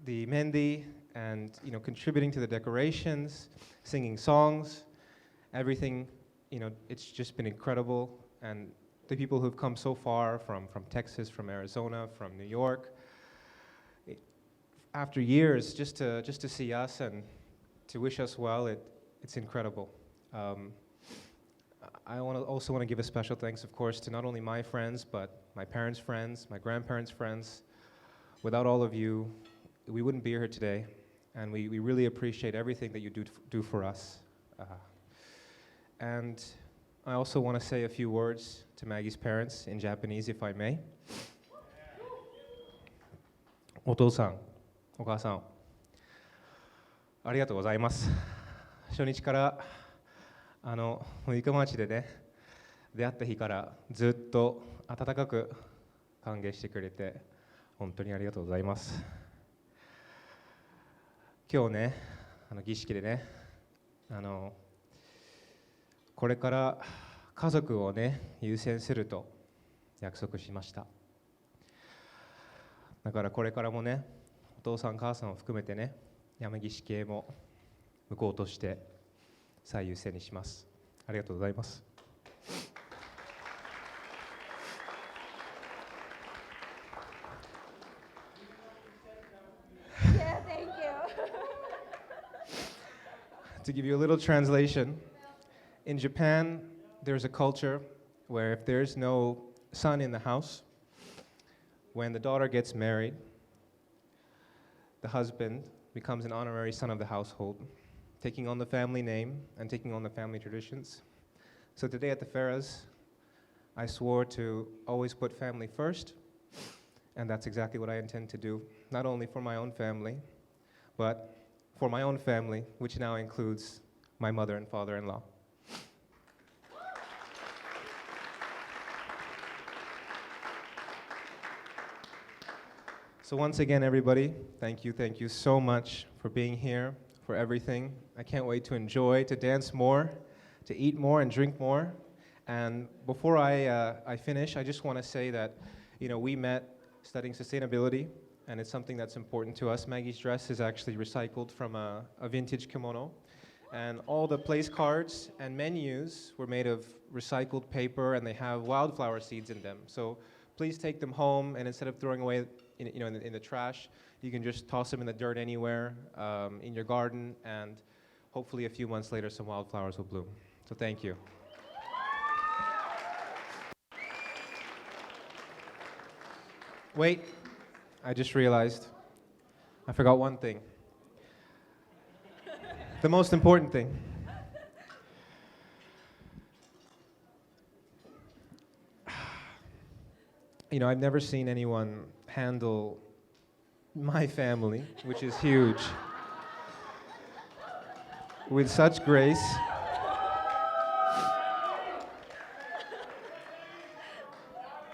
mendi, and contributing to the decorations, singing songs, everything. It's just been incredible. And the people who've come so far from Texas, from Arizona, from New York, after years, just to see us and to wish us well, it's incredible. I also want to give a special thanks, of course, to not only my friends, but my parents' friends, my grandparents' friends. Without all of you, we wouldn't be here today, and we really appreciate everything that you do for us. And I also want to say a few words to Maggie's parents in Japanese, if I may. お父さん、お母さん、ありがとうございます。初日から六日町でね、出会った日からずっと温かく歓迎してくれて、本当にありがとうございます。今日ね、儀式でね、これから家族をね、優先すると約束しました。だからこれからもね、お父さん母さんを含めてね、山儀式も向こうとして最優先にします。ありがとうございます。
Yeah, thank you.
To give you a little translation, in Japan, there's a culture where if there's no son in the house, when the daughter gets married, the husband becomes an honorary son of the household, taking on the family name and taking on the family traditions. So today at the Farahs, I swore to always put family first, and that's exactly what I intend to do, not only for my own family, but for my own family, which now includes my mother and father-in-law. So once again, everybody, thank you so much for being here, for everything. I can't wait to enjoy, to dance more, to eat more and drink more. And before I finish, I just want to say that, we met studying sustainability, and it's something that's important to us. Maggie's dress is actually recycled from a vintage kimono. And all the place cards and menus were made of recycled paper, and they have wildflower seeds in them. So please take them home, and instead of throwing away in the trash, you can just toss them in the dirt anywhere, in your garden, and hopefully a few months later some wildflowers will bloom. So thank you. Wait, I just realized I forgot one thing. The most important thing. You know, I've never seen anyone handle my family, which is huge, with such grace.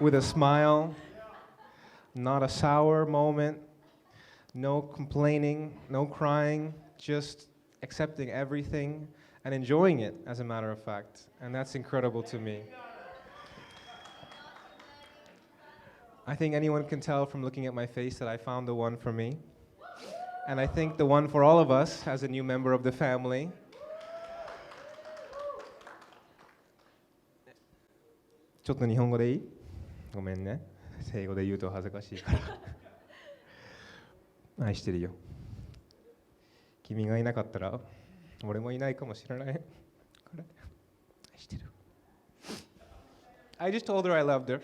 With a smile, not a sour moment, no complaining, no crying, just accepting everything and enjoying it, as a matter of fact. And that's incredible to me. I think anyone can tell from looking at my face that I found the one for me. And I think the one for all of us as a new member of the family.ちょっと日本語でいい？ごめんね。英語で言うと恥ずかしいから。愛してるよ。君がいなかったら俺もいないかもしれない。愛してる。I just told her I loved her.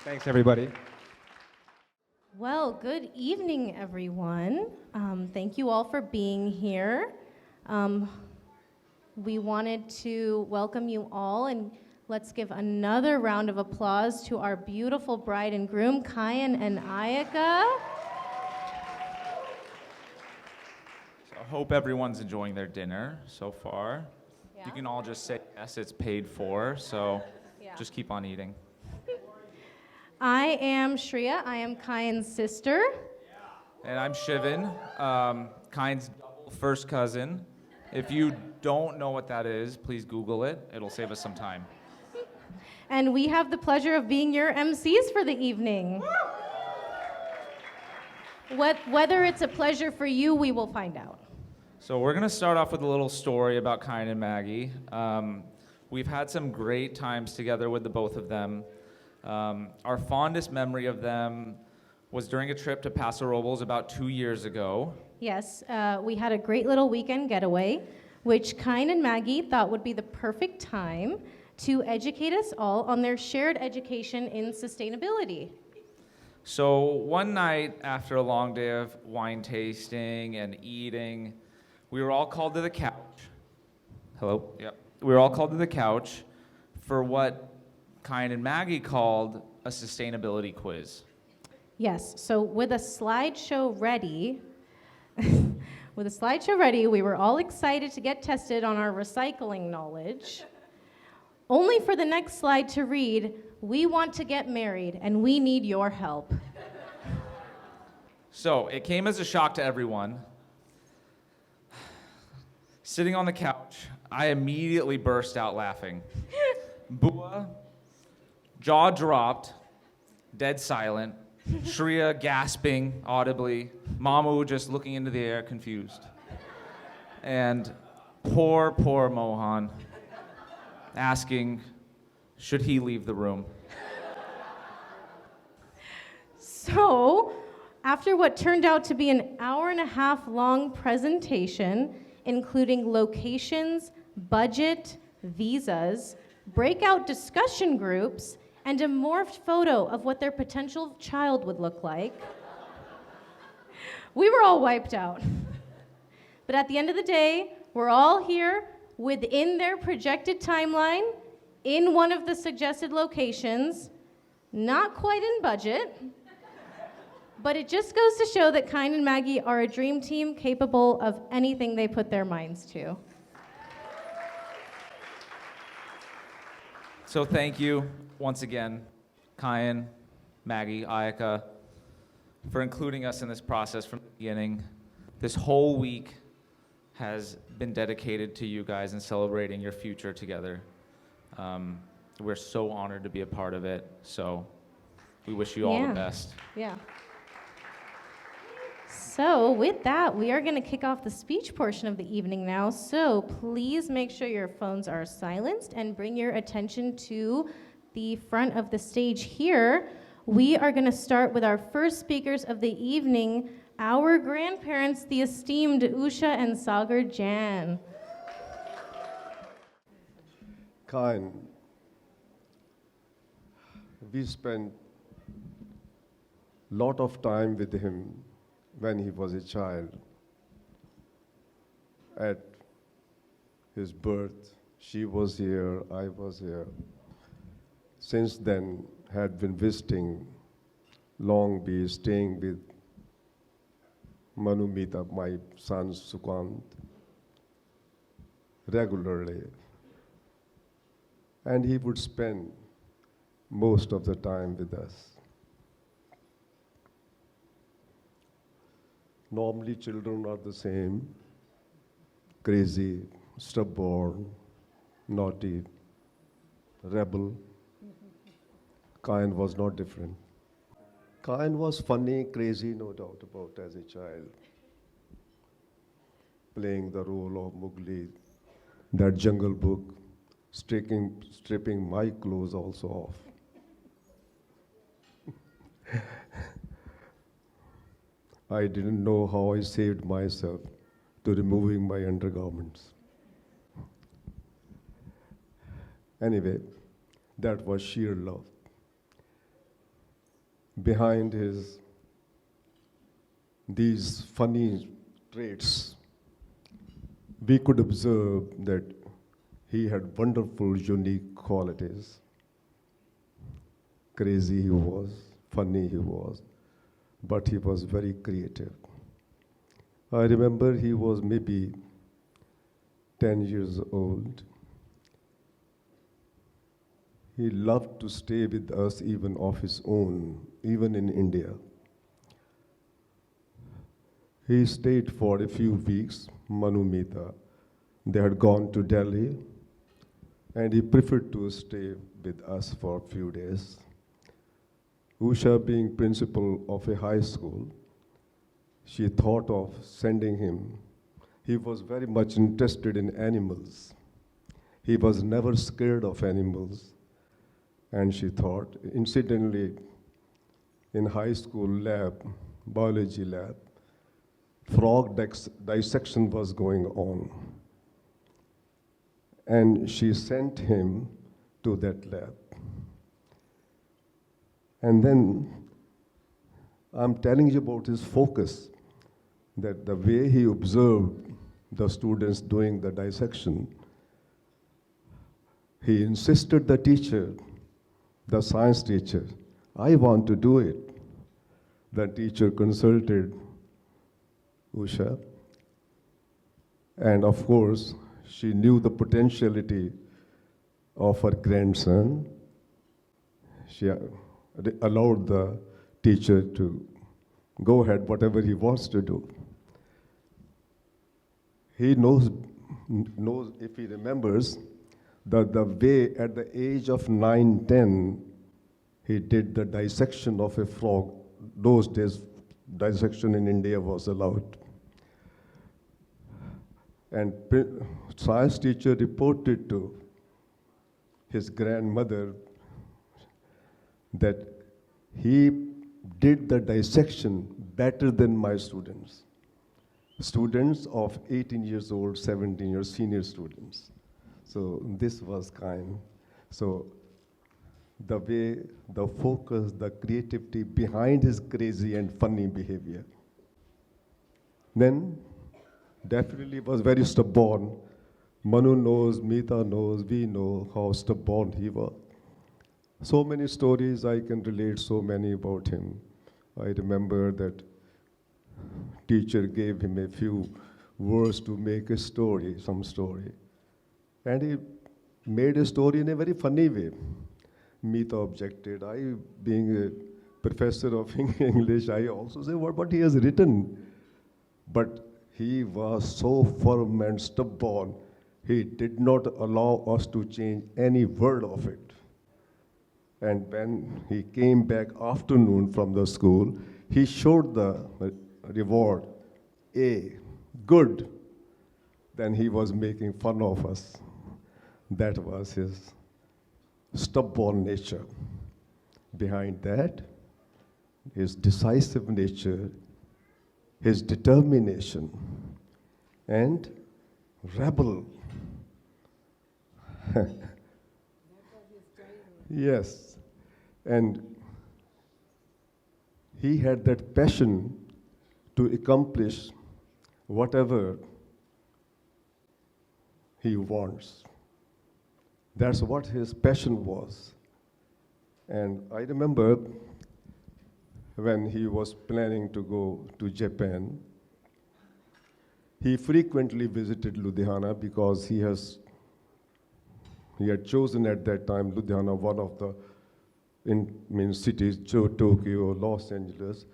Thanks, everybody.
Well, good evening, everyone. Thank you all for being here. We wanted to welcome you all, and let's give another round of applause to our beautiful bride and groom, Kyan and Ayaka.
So I hope everyone's enjoying their dinner so far.
Yeah.
You can all just say yes, it's paid for, so just keep on eating.
I am Shreya. I am Kyan's sister.
And I'm Shivan, Kyan's first cousin. If you don't know what that is, please Google it. It'll save us some time.
And we have the pleasure of being your MCs for the evening. Whether it's a pleasure for you, we will find out.
So we're gonna start off with a little story about Kyan and Maggie. We've had some great times together with the both of them. Our fondest memory of them was during a trip to Paso Robles about 2 years ago.
Yes, we had a great little weekend getaway, which Kyan and Maggie thought would be the perfect time to educate us all on their shared education in sustainability.
So one night after a long day of wine tasting and eating, we were all called to the couch. Hello? Yep. We were all called to the couch for what Kyan and Maggie called a sustainability quiz.
Yes, so with a slideshow ready, we were all excited to get tested on our recycling knowledge, only for the next slide to read, "We want to get married and we need your help."
So it came as a shock to everyone. Sitting on the couch, I immediately burst out laughing. Bua, jaw dropped, dead silent. Shreya gasping audibly. Mamu just looking into the air, confused. And poor Mohan asking, should he leave the room?
So, after what turned out to be an hour-and-a-half long presentation, including locations, budget, visas, breakout discussion groups, and a morphed photo of what their potential child would look like, we were all wiped out. But at the end of the day, we're all here within their projected timeline, in one of the suggested locations, not quite in budget, but it just goes to show that Kyan and Maggie are a dream team capable of anything they put their minds to.
So thank you once again, Kyan, Maggie, Ayaka, for including us in this process from the beginning. This whole week has been dedicated to you guys and celebrating your future together. We're so honored to be a part of it, so we wish you all the best.
Yeah. So with that, we are going to kick off the speech portion of the evening now. So please make sure your phones are silenced and bring your attention to the front of the stage here. We are going to start with our first speakers of the evening, our grandparents, the esteemed Usha and Sagar Jan.
Kyan, we spent lot of time with him when he was a child. At his birth, she was here, I was here. Since then, had been visiting Long Beach, staying with Manumita, my son Sukant, regularly. And he would spend most of the time with us. Normally, children are the same, crazy, stubborn, naughty, rebel. Kyan was not different. Kyan was funny, crazy, no doubt about, as a child. Playing the role of Mowgli, that Jungle Book, stripping my clothes also off. I didn't know how I saved myself to removing my undergarments. Anyway, that was sheer love. Behind these funny traits, we could observe that he had wonderful, unique qualities. Crazy he was, funny he was, but he was very creative. I remember he was maybe 10 years old. He loved to stay with us even of his own, even in India. He stayed for a few weeks, Manumita. They had gone to Delhi, and he preferred to stay with us for a few days. Usha, being principal of a high school, she thought of sending him. He was very much interested in animals. He was never scared of animals. And she thought, incidentally, in high school lab, biology lab, frog dissection was going on. And she sent him to that lab. And then I'm telling you about his focus, that the way he observed the students doing the dissection, he insisted the teacher, the science teacher, I want to do it. The teacher consulted Usha, and of course, she knew the potentiality of her grandson. She allowed the teacher to go ahead, whatever he wants to do. He knows if he remembers, that the way at the age of 9, 10, he did the dissection of a frog. Those days, dissection in India was allowed. And science teacher reported to his grandmother that he did the dissection better than my students. Students of 18 years old, 17 years, senior students. So this was Kyan. So the way, the focus, the creativity behind his crazy and funny behavior. Then definitely was very stubborn. Manu knows, Mita knows, we know how stubborn he was. So many stories I can relate, so many about him. I remember that teacher gave him a few words to make a story, some story. And he made a story in a very funny way. Mita objected. I, being a professor of English, I also say what he has written. But he was so firm and stubborn, he did not allow us to change any word of it. And when he came back afternoon from the school, he showed the reward, A, good. Then he was making fun of us. That was his stubborn nature. Behind that, his decisive nature, his determination, and rebel. Yes. And he had that passion to accomplish whatever he wants. That's what his passion was. And I remember when he was planning to go to Japan, he frequently visited Ludhiana because he had chosen at that time Ludhiana, one of the main cities, Tokyo, Los Angeles,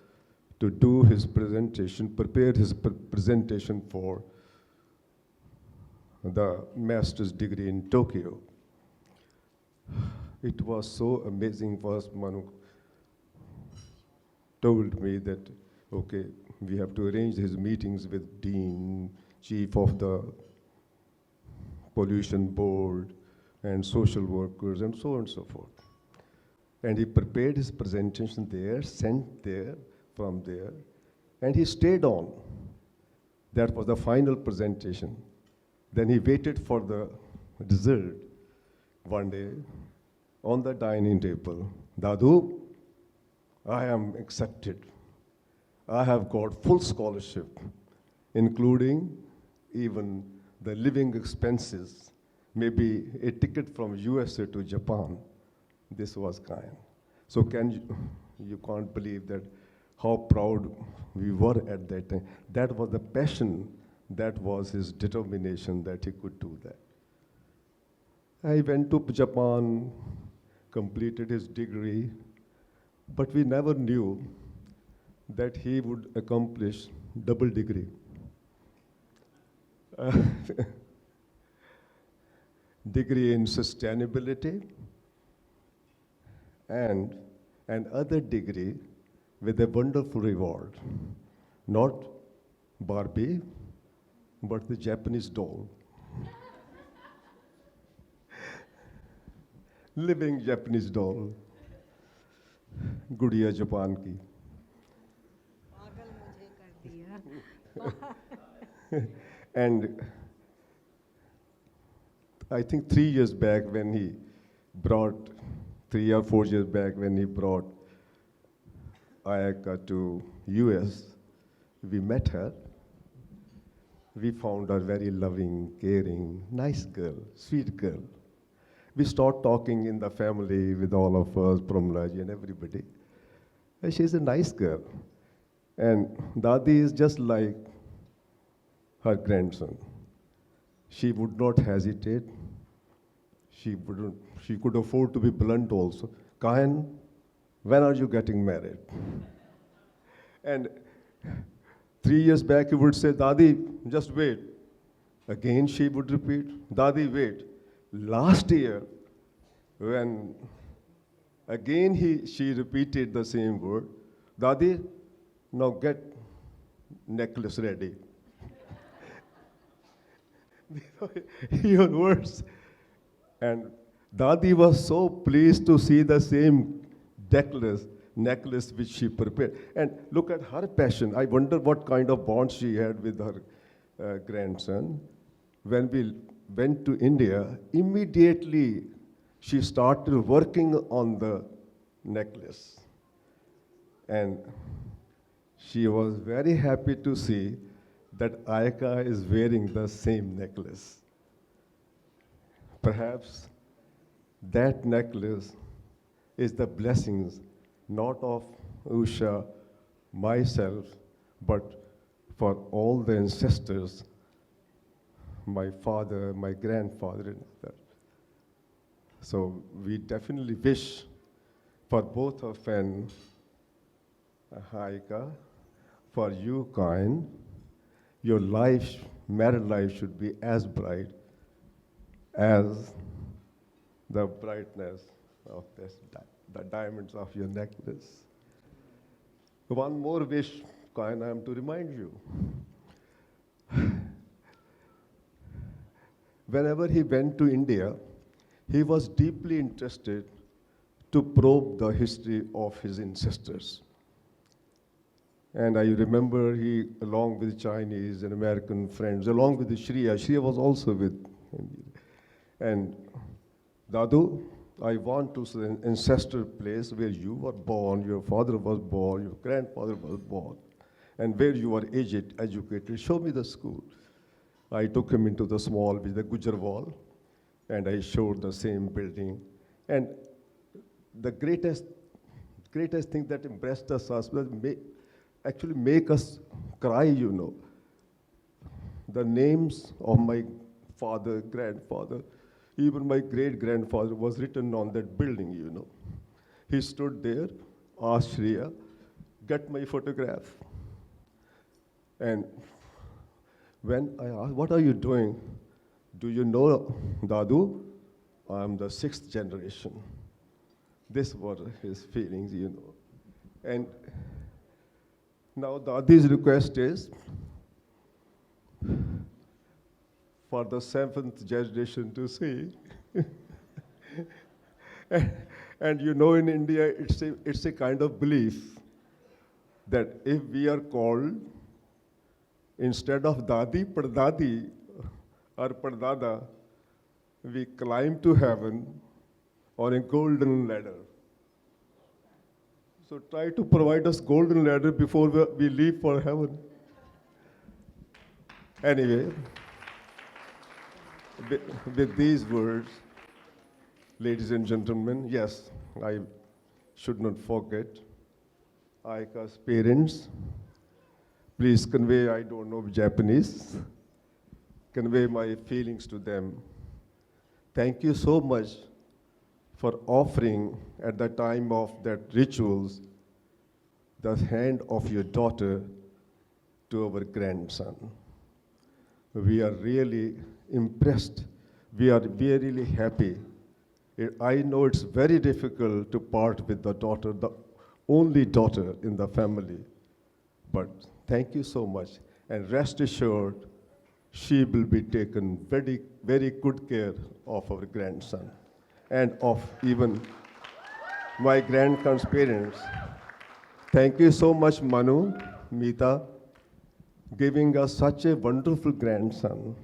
to do his presentation, prepare his presentation for the master's degree in Tokyo. It was so amazing. First, Manu told me that, okay, we have to arrange his meetings with dean, chief of the pollution board, and social workers, and so on and so forth. And he prepared his presentation there, sent there, from there, and he stayed on. That was the final presentation. Then he waited for the result one day on the dining table. Dadu, I am accepted. I have got full scholarship, including even the living expenses, maybe a ticket from USA to Japan. This was Kyan. So you can't believe that how proud we were at that time. That was the passion, that was his determination that he could do that. I went to Japan, completed his degree, but we never knew that he would accomplish double degree. Degree in sustainability and another degree with a wonderful reward. Not Barbie, but the Japanese doll. Living Japanese doll. Gudiya Japan ki. And I think 3 years back when he brought, 3 or 4 years back when he brought Ayaka to US, we met her. We found her very loving, caring, nice girl, sweet girl. We started talking in the family with all of us, Pramlaji and everybody. And she's a nice girl. And Dadi is just like her grandson. She would not hesitate. She could afford to be blunt also. Kyan, when are you getting married? And 3 years back, he would say, Dadi, just wait. Again, she would repeat, Dadi, wait. Last year, when again she repeated the same word, Dadi, now get necklace ready. Even worse. And Dadi was so pleased to see the same necklace which she prepared. And look at her passion. I wonder what kind of bond she had with her grandson. When we went to India, immediately she started working on the necklace. And she was very happy to see that Ayaka is wearing the same necklace. Perhaps that necklace is the blessings not of Usha, myself, but for all the ancestors, my father, my grandfather, and others. So we definitely wish for both of and Ayaka, for you, Kyan, your life, married life should be as bright as the brightness of the diamonds of your necklace. One more wish, Kyan, I am to remind you. Whenever he went to India, he was deeply interested to probe the history of his ancestors. And I remember he, along with Chinese and American friends, along with Shriya was also with him. And Dadu, I want to see an ancestral place where you were born, your father was born, your grandfather was born, and where you were aged, educated. Show me the school. I took him into the small with the Gujar wall, and I showed the same building. And the greatest thing that impressed us was actually make us cry, you know. The names of my father, grandfather, even my great-grandfather was written on that building, you know. He stood there, asked Shreya, get my photograph. And when I asked, what are you doing? Do you know, Dadu? I'm the 6th generation. This was his feelings, you know. And now Dadi's request is for the 7th generation to see. and you know, in India, it's a kind of belief that if we are called, instead of Dadi, Pardadi, or Pardada, we climb to heaven on a golden ladder. So try to provide us golden ladder before we leave for heaven. Anyway, with these words, ladies and gentlemen, yes, I should not forget Ayaka's parents. Please convey, I don't know Japanese, convey my feelings to them. Thank you so much for offering at the time of that rituals the hand of your daughter to our grandson. We are really impressed. We are really happy. I know it's very difficult to part with the daughter, the only daughter in the family. But thank you so much. And rest assured, she will be taken very, very good care of our grandson and of even my grandson's parents. Thank you so much, Manu, Meeta, giving us such a wonderful grandson,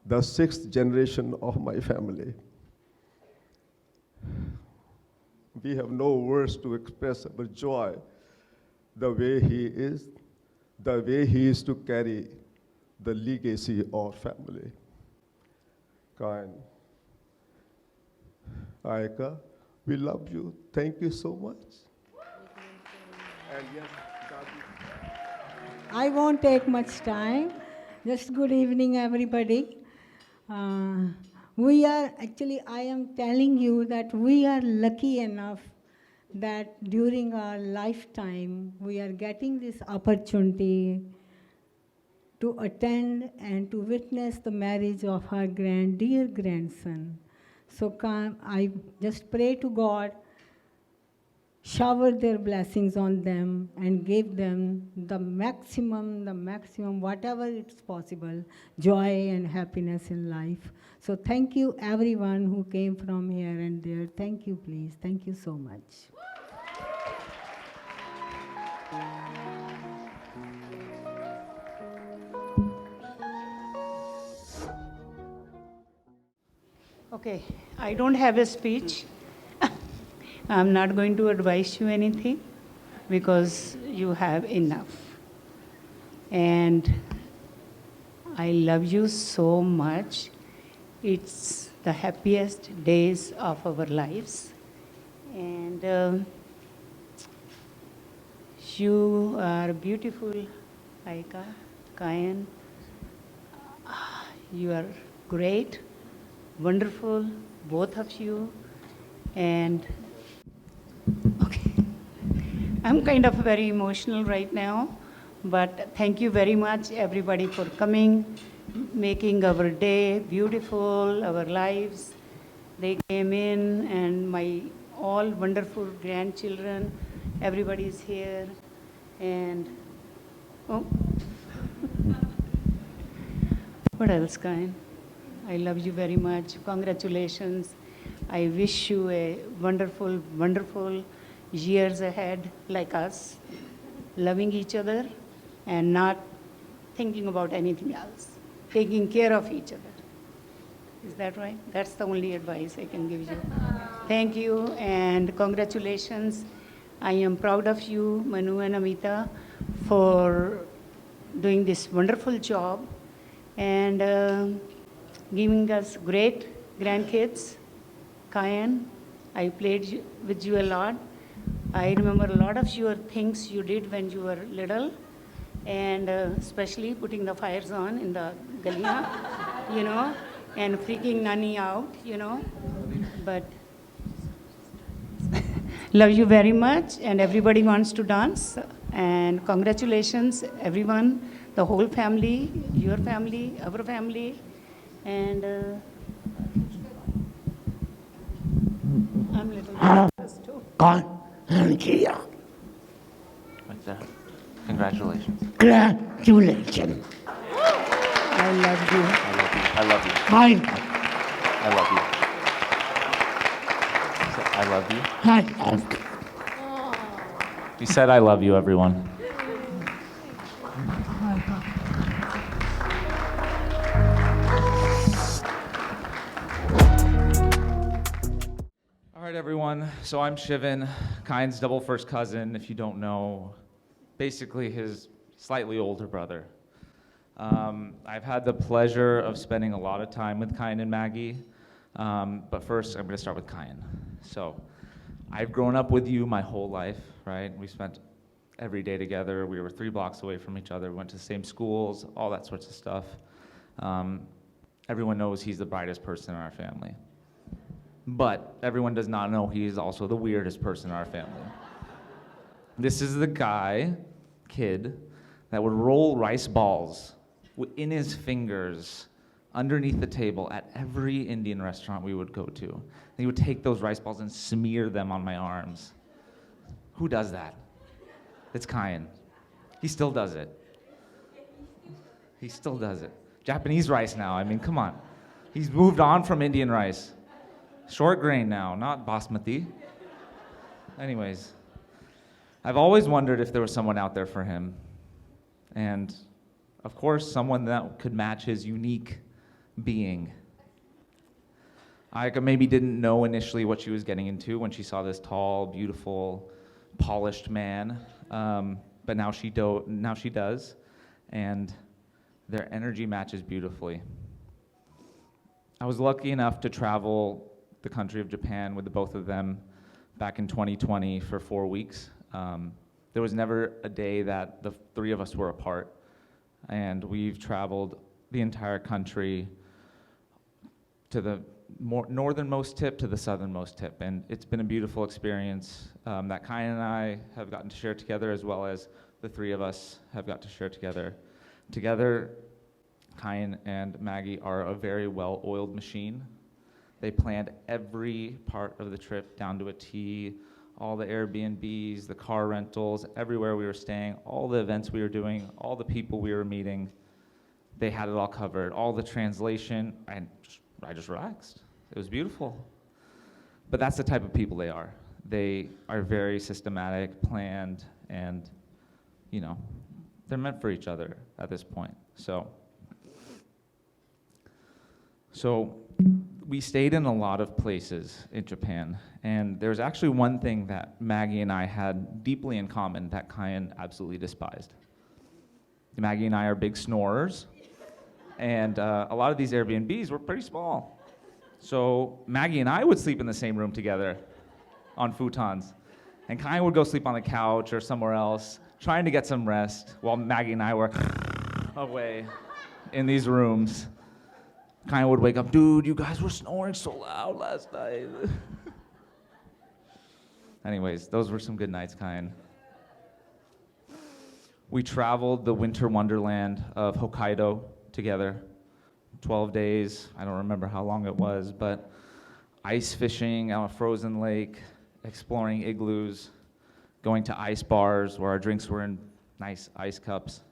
the 6th generation of my family. We have no words to express our joy, the way he is to carry the legacy of our family. Kyan, Ayaka, we love you. Thank you so much. And yes,
I won't take much time. Just good evening, everybody. I am telling you that we are lucky enough that during our lifetime, we are getting this opportunity to attend and to witness the marriage of our dear grandson. So I just pray to God, shower their blessings on them and give them the maximum, whatever it's possible, joy and happiness in life. So thank you everyone who came from here and there. Thank you, please. Thank you so much.
Okay, I don't have a speech. I'm not going to advise you anything because you have enough. And I love you so much. It's the happiest days of our lives. And you are beautiful, Ayaka, Kyan. You are great, wonderful, both of you. And okay, I'm kind of very emotional right now, but thank you very much, everybody, for coming, making our day beautiful, our lives. They came in, and my all wonderful grandchildren, everybody is here. And oh, what else, Kyan? I love you very much. Congratulations. I wish you a wonderful, wonderful years ahead like us, loving each other and not thinking about anything else, taking care of each other. Is that right? That's the only advice I can give you. Thank you and congratulations. I am proud of you, Manu and Amita, for doing this wonderful job and giving us great grandkids. Kyan, I played with you a lot. I remember a lot of your things you did when you were little, and especially putting the fires on in the galia, you know, and freaking Nani out, you know. But love you very much, and everybody wants to dance. And congratulations, everyone, the whole family, your family, our family, and I'm a little nervous too.
Like that. Congratulations.
Congratulations.
I love you.
I love you.
Hi.
I love you. I love you.
Hi.
You said I love you, everyone. All right, everyone. So I'm Shivan, Kyan's double first cousin, if you don't know. Basically his slightly older brother. I've had the pleasure of spending a lot of time with Kyan and Maggie, but first I'm going to start with Kyan. So I've grown up with you my whole life, right? We spent every day together. We were 3 blocks away from each other, went to the same schools, all that sorts of stuff. Everyone knows he's the brightest person in our family. But everyone does not know he is also the weirdest person in our family. This is the kid, that would roll rice balls in his fingers underneath the table at every Indian restaurant we would go to. And he would take those rice balls and smear them on my arms. Who does that? It's Kyan. He still does it. He still does it. Japanese rice now, I mean, come on. He's moved on from Indian rice. Short grain now, not basmati. Anyways, I've always wondered if there was someone out there for him. And of course, someone that could match his unique being. Ayaka maybe didn't know initially what she was getting into when she saw this tall, beautiful, polished man, but now she does, and their energy matches beautifully. I was lucky enough to travel the country of Japan with the both of them back in 2020 for 4 weeks. There was never a day that the 3 of us were apart, and we've traveled the entire country to the northernmost tip to the southernmost tip, and it's been a beautiful experience that Kyan and I have gotten to share together, as well as the 3 of us have got to share together. Together, Kyan and Maggie are a very well-oiled machine. They planned every part of the trip down to a T, all the Airbnbs, the car rentals, everywhere we were staying, all the events we were doing, all the people we were meeting. They had it all covered, all the translation, and I just relaxed. It was beautiful. But that's the type of people they are. They are very systematic, planned, and, you know, they're meant for each other at this point. So we stayed in a lot of places in Japan, and there's actually one thing that Maggie and I had deeply in common that Kyan absolutely despised. Maggie and I are big snorers, and a lot of these Airbnbs were pretty small. So Maggie and I would sleep in the same room together on futons, and Kyan would go sleep on the couch or somewhere else, trying to get some rest, while Maggie and I were away in these rooms. Kyan would wake up, dude, you guys were snoring so loud last night. Anyways, those were some good nights, Kyan. We traveled the winter wonderland of Hokkaido together, 12 days. I don't remember how long it was, but ice fishing on a frozen lake, exploring igloos, going to ice bars where our drinks were in nice ice cups.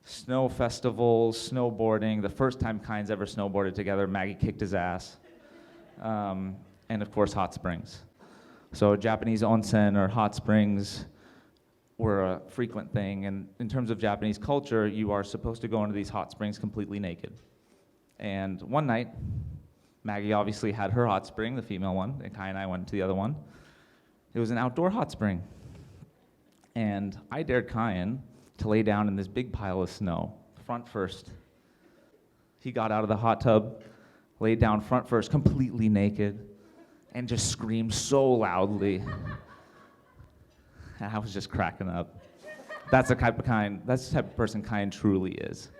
Snow festivals, snowboarding. The first time Kyan's ever snowboarded together, Maggie kicked his ass. And of course, hot springs. So Japanese onsen or hot springs were a frequent thing. And in terms of Japanese culture, you are supposed to go into these hot springs completely naked. And one night, Maggie obviously had her hot spring, the female one, and Kai and I went to the other one. It was an outdoor hot spring. And I dared Kyan to lay down in this big pile of snow, front first. He got out of the hot tub, laid down front first, completely naked, and just screamed so loudly. And I was just cracking up. That's the type of person Kyan truly is.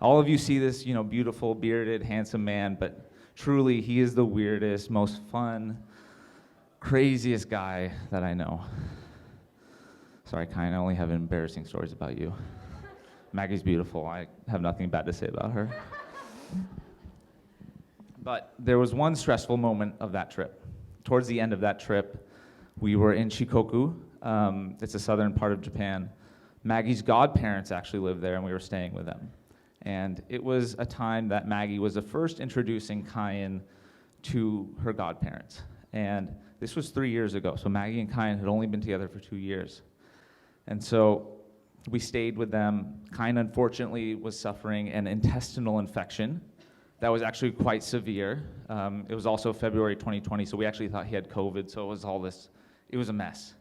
All of you see this, beautiful, bearded, handsome man, but truly he is the weirdest, most fun, craziest guy that I know. Sorry, Kyan, I only have embarrassing stories about you. Maggie's beautiful. I have nothing bad to say about her. But there was one stressful moment of that trip. Towards the end of that trip, we were in Shikoku. It's a southern part of Japan. Maggie's godparents actually lived there, and we were staying with them. And it was a time that Maggie was the first introducing Kyan to her godparents. And this was 3 years ago, so Maggie and Kyan had only been together for 2 years. And so we stayed with them. Kyan, unfortunately, was suffering an intestinal infection that was actually quite severe. It was also February 2020, so we actually thought he had COVID, so it was a mess.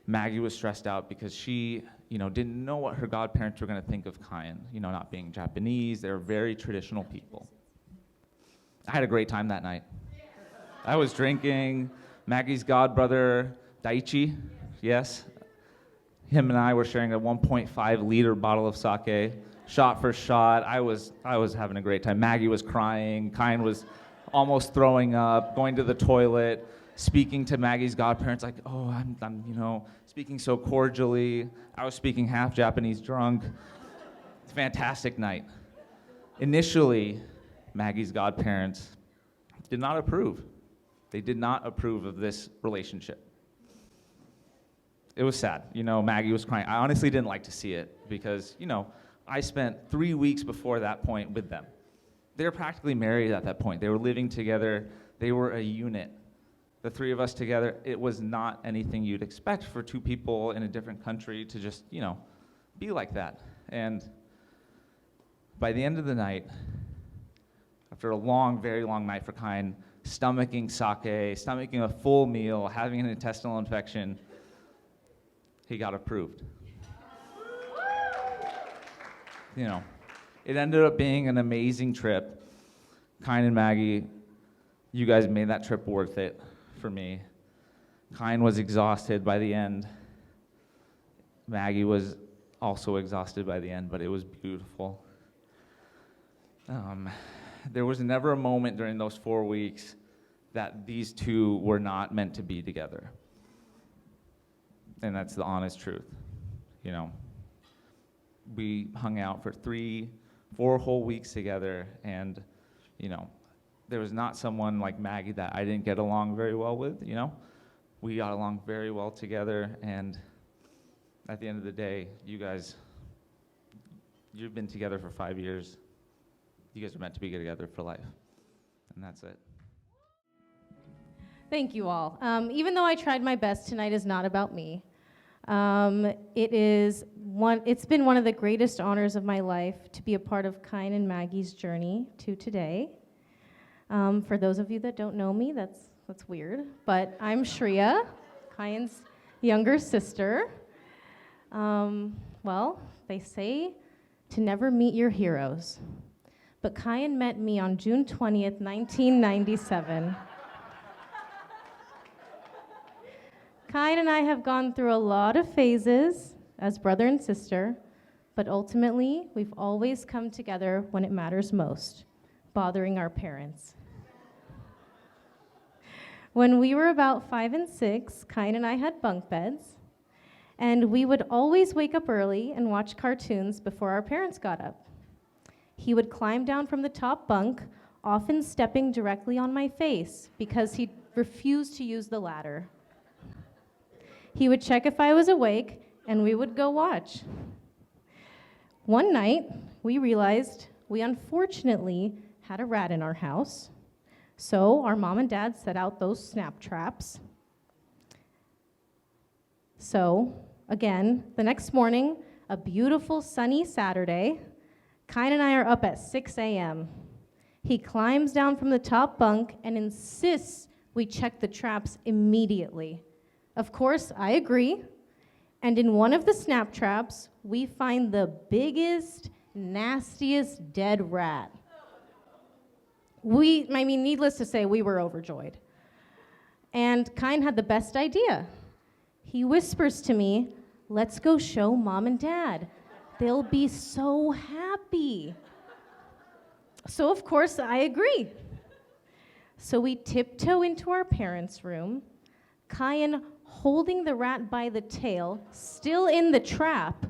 Maggie was stressed out because she, didn't know what her godparents were going to think of Kyan, not being Japanese. They're very traditional people. I had a great time that night. I was drinking. Maggie's godbrother, Daichi, yes, him and I were sharing a 1.5 liter bottle of sake, shot for shot. I was having a great time. Maggie was crying. Kyan was almost throwing up, going to the toilet, speaking to Maggie's godparents like, oh, I'm speaking so cordially. I was speaking half Japanese drunk. It's a fantastic night. Initially, Maggie's godparents did not approve. They did not approve of this relationship. It was sad. Maggie was crying. I honestly didn't like to see it because, I spent 3 weeks before that point with them. They were practically married at that point. They were living together. They were a unit. The three of us together, it was not anything you'd expect for two people in a different country to just, be like that. And by the end of the night, after a long, very long night for Kyan, stomaching sake, stomaching a full meal, having an intestinal infection, he got approved. It ended up being an amazing trip. Kyan and Maggie, you guys made that trip worth it for me. Kyan was exhausted by the end. Maggie was also exhausted by the end, but it was beautiful. There was never a moment during those 4 weeks that these two were not meant to be together. And that's the honest truth. We hung out for 4 whole weeks together, and there was not someone like Maggie that I didn't get along very well with. We got along very well together, and at the end of the day, you've been together for 5 years. You guys are meant to be together for life, and that's it.
Thank you all. Even though I tried my best, tonight is not about me. It's been one of the greatest honors of my life to be a part of Kyan and Maggie's journey to today. For those of you that don't know me, that's weird, but I'm Shreya, Kyan's younger sister. Well, they say to never meet your heroes, but Kyan met me on June 20th, 1997. Kyan and I have gone through a lot of phases as brother and sister, but ultimately, we've always come together when it matters most, bothering our parents. When we were about 5 and 6, Kyan and I had bunk beds, and we would always wake up early and watch cartoons before our parents got up. He would climb down from the top bunk, often stepping directly on my face because he refused to use the ladder. He would check if I was awake, and we would go watch. One night, we realized we unfortunately had a rat in our house, so our mom and dad set out those snap traps. So, again, the next morning, a beautiful sunny Saturday, Kyan and I are up at 6 a.m. He climbs down from the top bunk and insists we check the traps immediately. Of course, I agree. And in one of the snap traps, we find the biggest, nastiest dead rat. Needless to say, we were overjoyed. And Kyan had the best idea. He whispers to me, "Let's go show mom and dad. They'll be so happy." So of course I agree. So we tiptoe into our parents' room, Kyan holding the rat by the tail, still in the trap,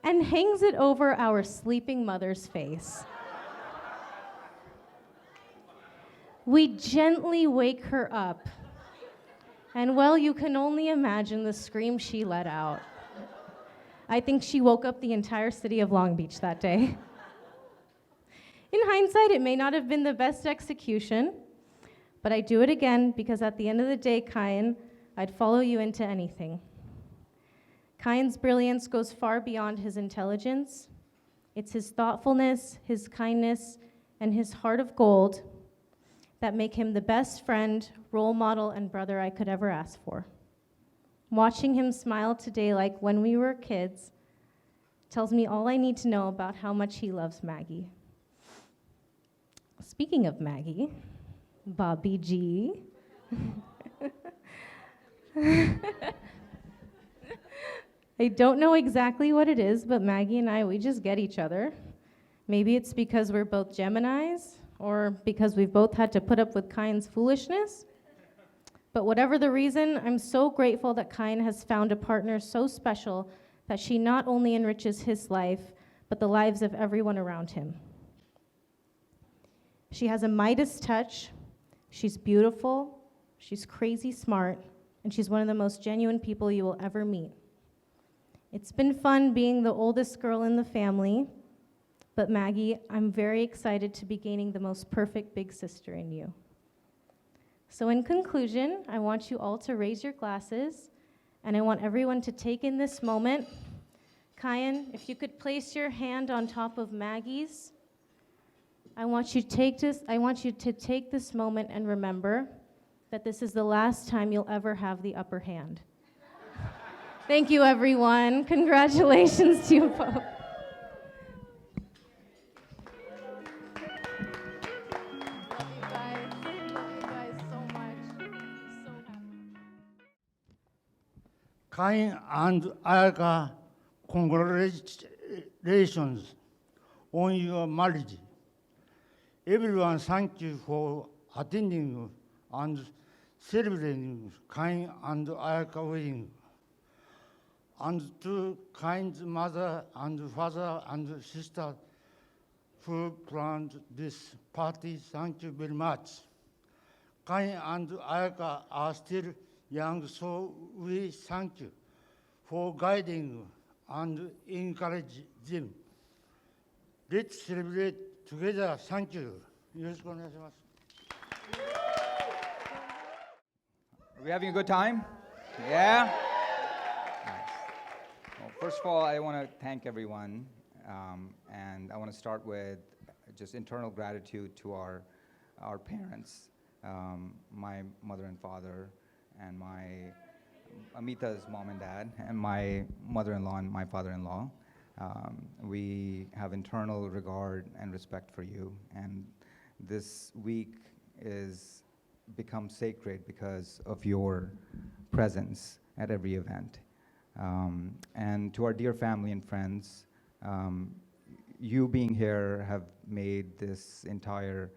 and hangs it over our sleeping mother's face. We gently wake her up, and well, you can only imagine the scream she let out. I think she woke up the entire city of Long Beach that day. In hindsight, it may not have been the best execution, but I do it again because at the end of the day, Kyan, I'd follow you into anything. Kyan's brilliance goes far beyond his intelligence. It's his thoughtfulness, his kindness, and his heart of gold that make him the best friend, role model, and brother I could ever ask for. Watching him smile today like when we were kids tells me all I need to know about how much he loves Maggie. Speaking of Maggie, Bobby G. I don't know exactly what it is, but Maggie and I, we just get each other. Maybe it's because we're both Geminis, or because we've both had to put up with Kyan's foolishness. But whatever the reason, I'm so grateful that Kyan has found a partner so special that she not only enriches his life, but the lives of everyone around him. She has a Midas touch, she's beautiful, she's crazy smart, and she's one of the most genuine people you will ever meet. It's been fun being the oldest girl in the family, but Maggie, I'm very excited to be gaining the most perfect big sister in you. So in conclusion, I want you all to raise your glasses, and I want everyone to take in this moment. Kyan, if you could place your hand on top of Maggie's, I want you to take this moment and remember that this is the last time you'll ever have the upper hand. Thank you, everyone. Congratulations to you both.
Kyan and Ayaka, congratulations on your marriage. Everyone, thank you for attending and celebrating Kyan and Ayaka wedding. And to Kyan's mother and father and sister who planned this party, thank you very much. Kyan and Ayaka are still young, so we thank you for guiding and encourage them. Let's celebrate together. Thank you. よろしくお願いします。
Are we having a good time? Yeah? Nice. Well, first of all, I want to thank everyone, and I want to start with just internal gratitude to our parents, my mother and father, and my Amita's mom and dad, and my mother-in-law and my father-in-law. We have internal regard and respect for you, and this week is become sacred because of your presence at every event. And to our dear family and friends, you being here have made this entire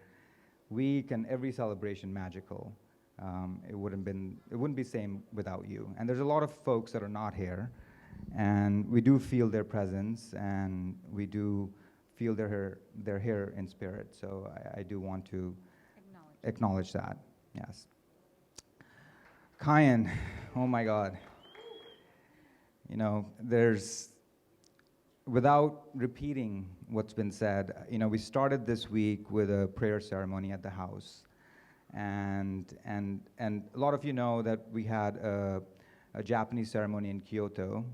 week and every celebration magical. It wouldn't be same without you. And there's a lot of folks that are not here, and we do feel their presence, and we do feel they're here in spirit. So I do want to acknowledge that. Yes. Kyan, oh my God. You know, without repeating what's been said, you know, we started this week with a prayer ceremony at the house. And a lot of you know that we had a Japanese ceremony in Kyoto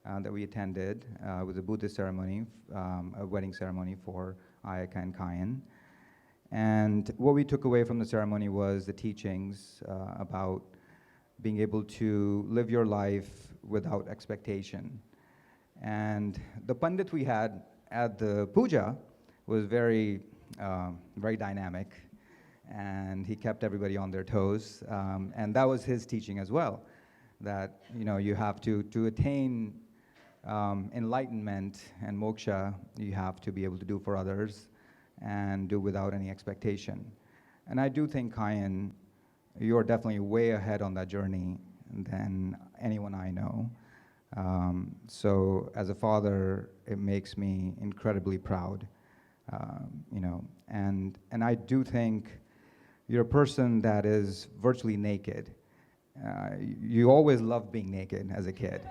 that we attended. It was a Buddhist ceremony, a wedding ceremony for Ayaka and Kyan. And what we took away from the ceremony was the teachings about being able to live your life without expectation. And the pandit we had at the puja was very, very dynamic, and he kept everybody on their toes. And that was his teaching as well, that you have to attain enlightenment and moksha, you have to be able to do for others and do without any expectation. And I do think, Kyan, you're definitely way ahead on that journey than anyone I know. So as a father, it makes me incredibly proud, and I do think you're a person that is virtually naked. You always loved being naked as a kid.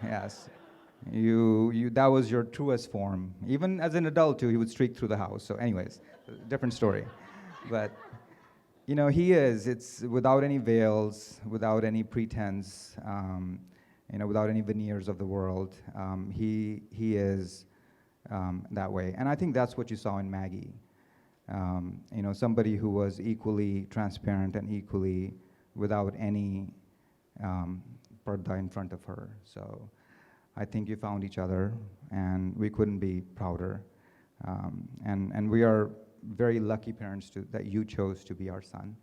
Yes. That was your truest form. Even as an adult too, he would streak through the house. So anyways, different story. But it's without any veils, without any pretense, without any veneers of the world. He is that way. And I think that's what you saw in Maggie. Somebody who was equally transparent and equally without any parda in front of her. So I think you found each other, and we couldn't be prouder. And we are very lucky parents that you chose to be our son.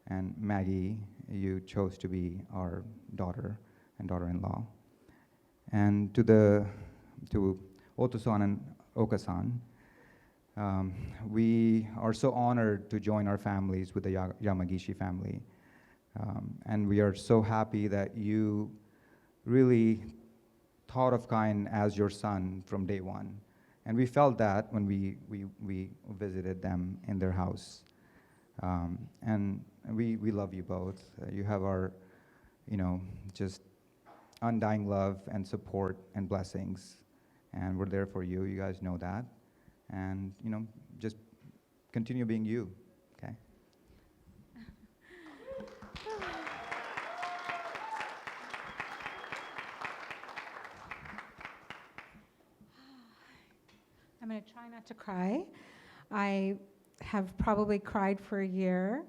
And Maggie, you chose to be our daughter and daughter-in-law. And to Oto-san and Oka-san, we are so honored to join our families with the Yamagishi family. And we are so happy that you really thought of Kyan as your son from day one. And we felt that when we visited them in their house. And we love you both. You have our, just undying love and support and blessings. And we're there for you. You guys know that. And, just continue being you, okay?
I'm going to try not to cry. I have probably cried for a year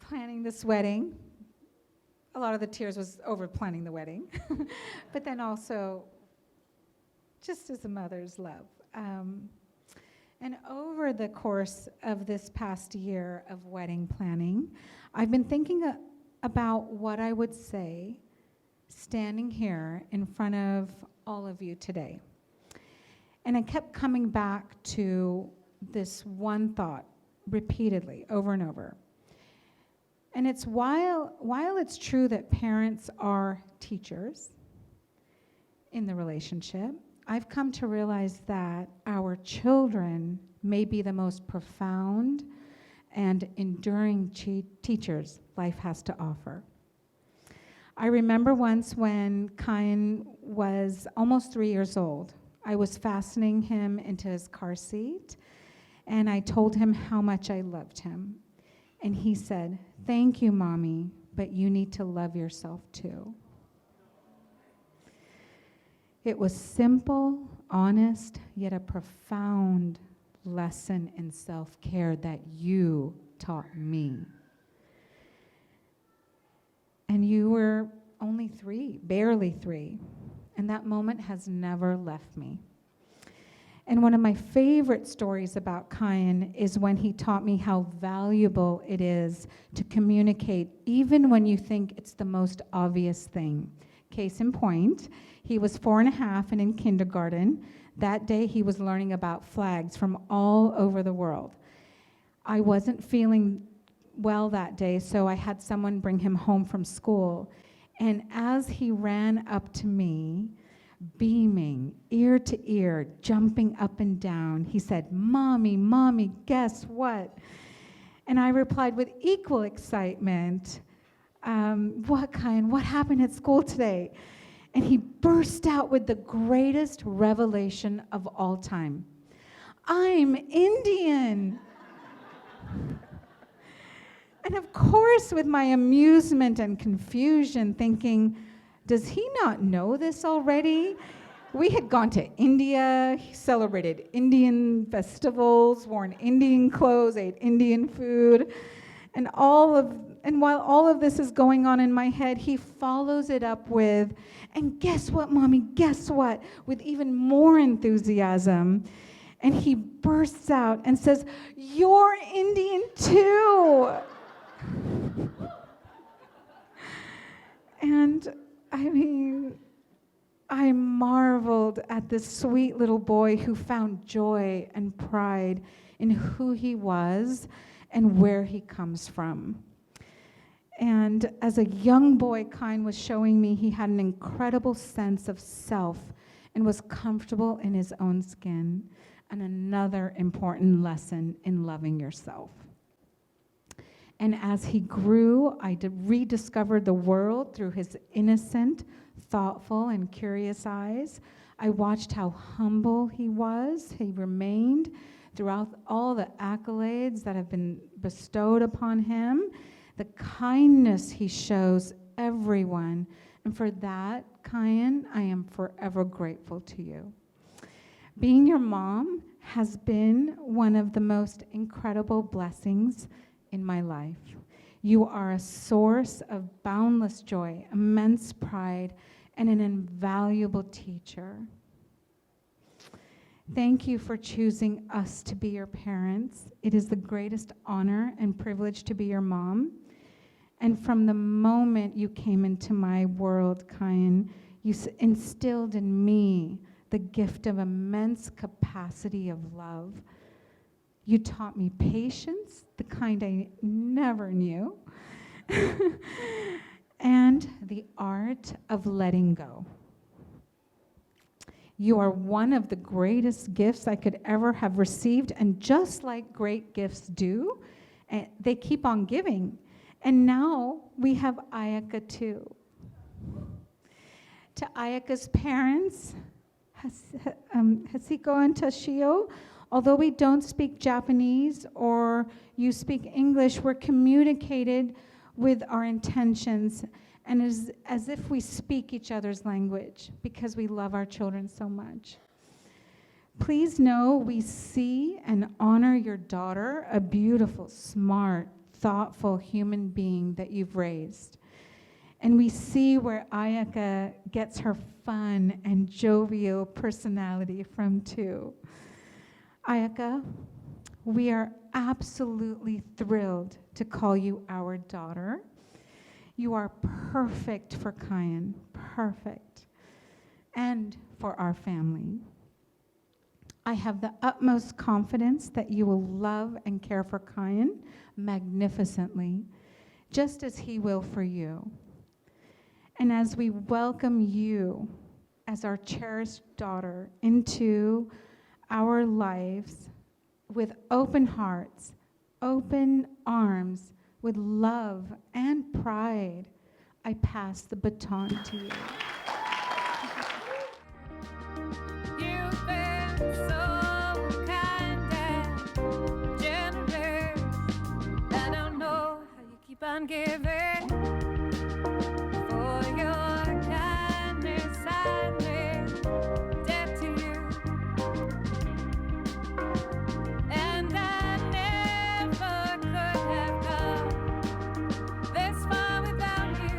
planning this wedding. A lot of the tears was over planning the wedding, but then also just as a mother's love. And over the course of this past year of wedding planning, I've been thinking about what I would say standing here in front of all of you today. And I kept coming back to this one thought repeatedly, over and over. And it's while it's true that parents are teachers in the relationship, I've come to realize that our children may be the most profound and enduring teachers life has to offer. I remember once when Kyan was almost 3 years old. I was fastening him into his car seat, and I told him how much I loved him. And he said, "Thank you, Mommy, but you need to love yourself too." It was simple, honest, yet a profound lesson in self-care that you taught me. And you were only 3, barely 3. And that moment has never left me. And one of my favorite stories about Kyan is when he taught me how valuable it is to communicate even when you think it's the most obvious thing. Case in point, he was 4 and a half and in kindergarten. That day he was learning about flags from all over the world. I wasn't feeling well that day, so I had someone bring him home from school. And as he ran up to me, beaming, ear to ear, jumping up and down, he said, "Mommy, Mommy, guess what?" And I replied with equal excitement, "What, Kyan? What happened at school today?" And he burst out with the greatest revelation of all time. "I'm Indian." And of course, with my amusement and confusion, thinking, Does he not know this already? We had gone to India, celebrated Indian festivals, worn Indian clothes, ate Indian food, and while all of this is going on in my head, he follows it up with, and guess what, Mommy, guess what? With even more enthusiasm. And he bursts out and says, "You're Indian too." And I mean, I marveled at this sweet little boy who found joy and pride in who he was and where he comes from. And as a young boy, Kyan was showing me he had an incredible sense of self and was comfortable in his own skin. And another important lesson in loving yourself. And as he grew, I rediscovered the world through his innocent, thoughtful, and curious eyes. I watched how humble he remained throughout all the accolades that have been bestowed upon him, the kindness he shows everyone. And for that, Kyan, I am forever grateful to you. Being your mom has been one of the most incredible blessings in my life. You are a source of boundless joy, immense pride, and an invaluable teacher. Thank you for choosing us to be your parents. It is the greatest honor and privilege to be your mom. And from the moment you came into my world, Kyan, you instilled in me the gift of immense capacity of love. You taught me patience, the kind I never knew, and the art of letting go. You are one of the greatest gifts I could ever have received, and just like great gifts do, they keep on giving. And now we have Ayaka too. To Ayaka's parents, Hasiko and Toshio, although we don't speak Japanese or you speak English, we're communicated with our intentions and as if we speak each other's language because we love our children so much. Please know we see and honor your daughter, a beautiful, smart, thoughtful human being that you've raised. And we see where Ayaka gets her fun and jovial personality from too. Ayaka, we are absolutely thrilled to call you our daughter. You are perfect for Kyan, perfect, and for our family. I have the utmost confidence that you will love and care for Kyan magnificently, just as he will for you. And as we welcome you as our cherished daughter into our lives with open hearts, open arms, with love and pride, I pass the baton to you.
You've been so kind and generous. I don't know how you keep on giving. For your kindness, I'm in debt to you. And I never could have come this far without you.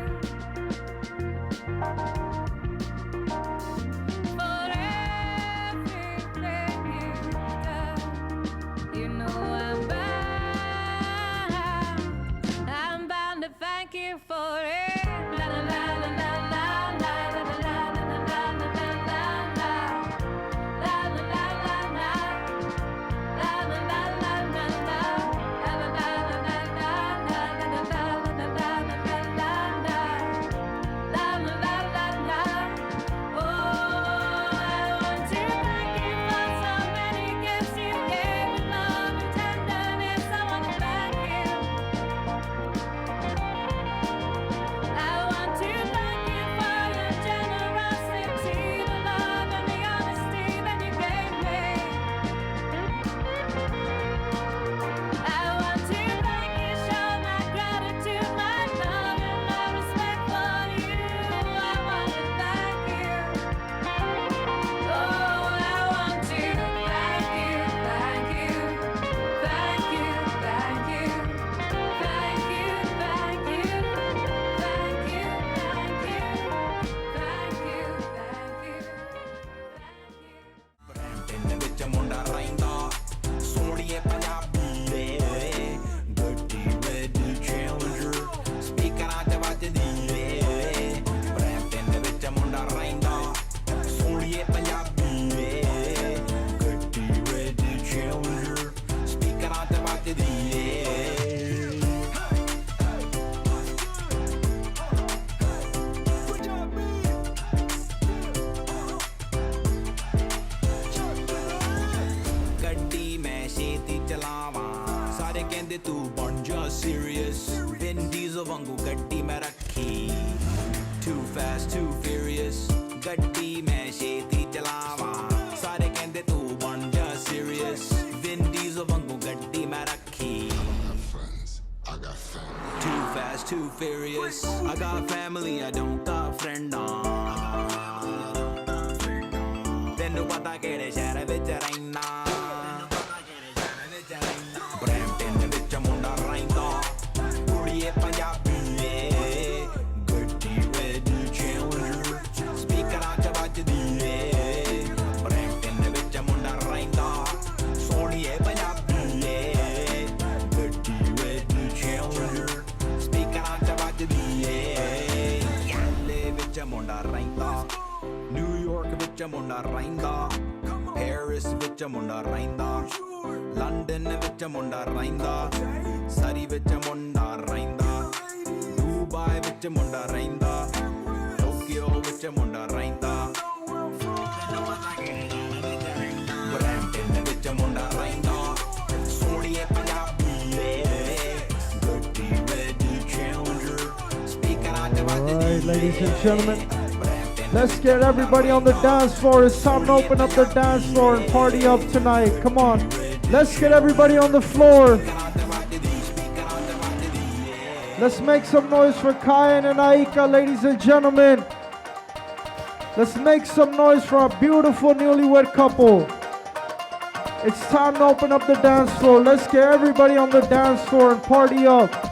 ਵਿੱਚ ਮੁੰਡਾ ਰਹਿੰਦਾ ਸੋਹਣੀਏ ਪੰਜਾਬੀ ਗੱਡੀ red challenger ਸਪੀਕਰਾਂ 'ਚ ਵੱਜਦੀ Brampton ਵਿੱਚ ਮੁੰਡਾ ਰਹਿੰਦਾ ਸੋਹਣੀਏ ਪੰਜਾਬੀ ਗੱਡੀ ਰੈਡ ਚੈਲੰਜਰ ਸਪੀਕਰਾਂ 'ਚ ਵੱਜਦੀ ਕਹਿੰਦੇ ਤੂੰ ਬਣ ਜਾ serious Vin Diesel ਵਾਂਗੂ ਗੱਡੀ ਮੈਂ ਰੱਖੀ Too fast, too furious ਗੱਡੀ ਮੈਂ ਛੇਤੀ ਚਲਾਵਾਂ ਸਾਰੇ ਕਹਿੰਦੇ ਤੂੰ ਬਣ ਜਾ serious Vin Diesel ਵਾਂਗੂ ਗੱਡੀ ਮੈਂ ਰੱਖੀ Too fast, too furious I got family, I don't got friends ਤੈਨੂੰ ਪਤਾ ਕਿਹੜੇ ਸ਼ਹਿਰ ਵਿੱਚ ਰਹਿਣਾ ਪੰਜਾਬੀ ਗੱਡੀ ਰੈਡ ਚੈਲੰਜਰ ਸਪੀਕਰਾਂ 'ਚ ਵੱਜਦੀ ਬਰੈਂਪਟਨ ਵਿੱਚ ਮੁੰਡਾ ਰਹਿੰਦਾ ਸੋਹਣੀਏ ਪੰਜਾਬੀ ਗੱਡੀ ਰੈਡ ਚੈਲੰਜਰ ਸਪੀਕਰਾਂ 'ਚ ਵੱਜਦੀ LA ਵਿੱਚ ਮੁੰਡਾ ਰਹਿੰਦਾ ਨਿਊਯਾਰਕ ਵਿੱਚ ਮੁੰਡਾ ਰਹਿੰਦਾ ਪੈਰਿਸ ਵਿੱਚ ਮੁੰਡਾ ਰਹਿੰਦਾ ਲੰਡਨ ਵਿੱਚ ਮੁੰਡਾ ਰਹਿੰਦਾ ਸਰੀ ਵਿੱਚ ਮੁੰਡਾ ਰਹਿੰਦਾ ਦੁਬਈ ਵਿੱਚ ਮੁੰਡਾ ਰਹਿੰਦਾ ਟੋਕੀਓ ਵਿੱਚ ਮੁੰਡਾ ਰਹਿੰਦਾ ਬਰੈਂਪਟਨ ਵਿੱਚ ਮੁੰਡਾ ਰਹਿੰਦਾ ਸੋਹਣੀਏ ਪੰਜਾਬੀ ਗੱਡੀ ਰੈਡ ਚੈਲੰਜਰ ਸਪੀਕਰਾਂ 'ਚ ਵੱਜਦੀ
Alright, ladies and gentlemen, let's get everybody on the dance floor. It's time to open up the dance floor and party up tonight. Come on. Let's get everybody on the floor. Let's make some noise for Kyan and Ayaka, ladies and gentlemen. Let's make some noise for a beautiful newlywed couple. It's time to open up the dance floor. Let's get everybody on the dance floor and party up.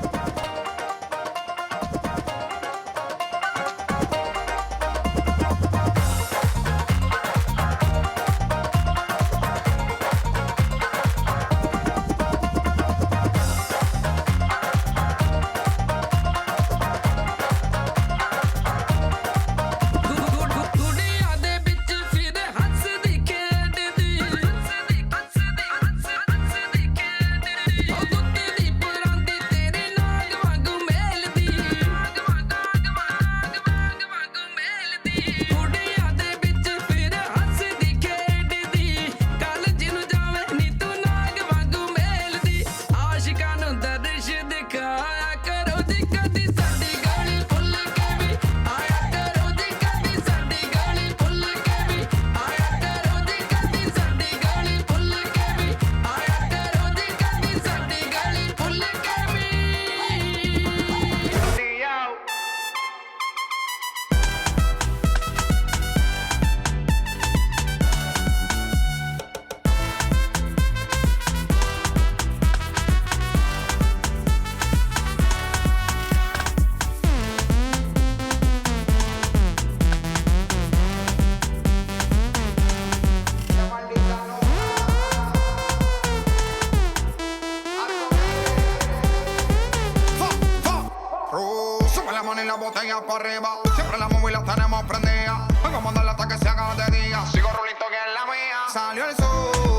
botella para arriba. Siempre la móvil la tenemos prendida. Vengo a mandarla hasta que se haga de día. Sigo rulito que es la mía. Salió el sol.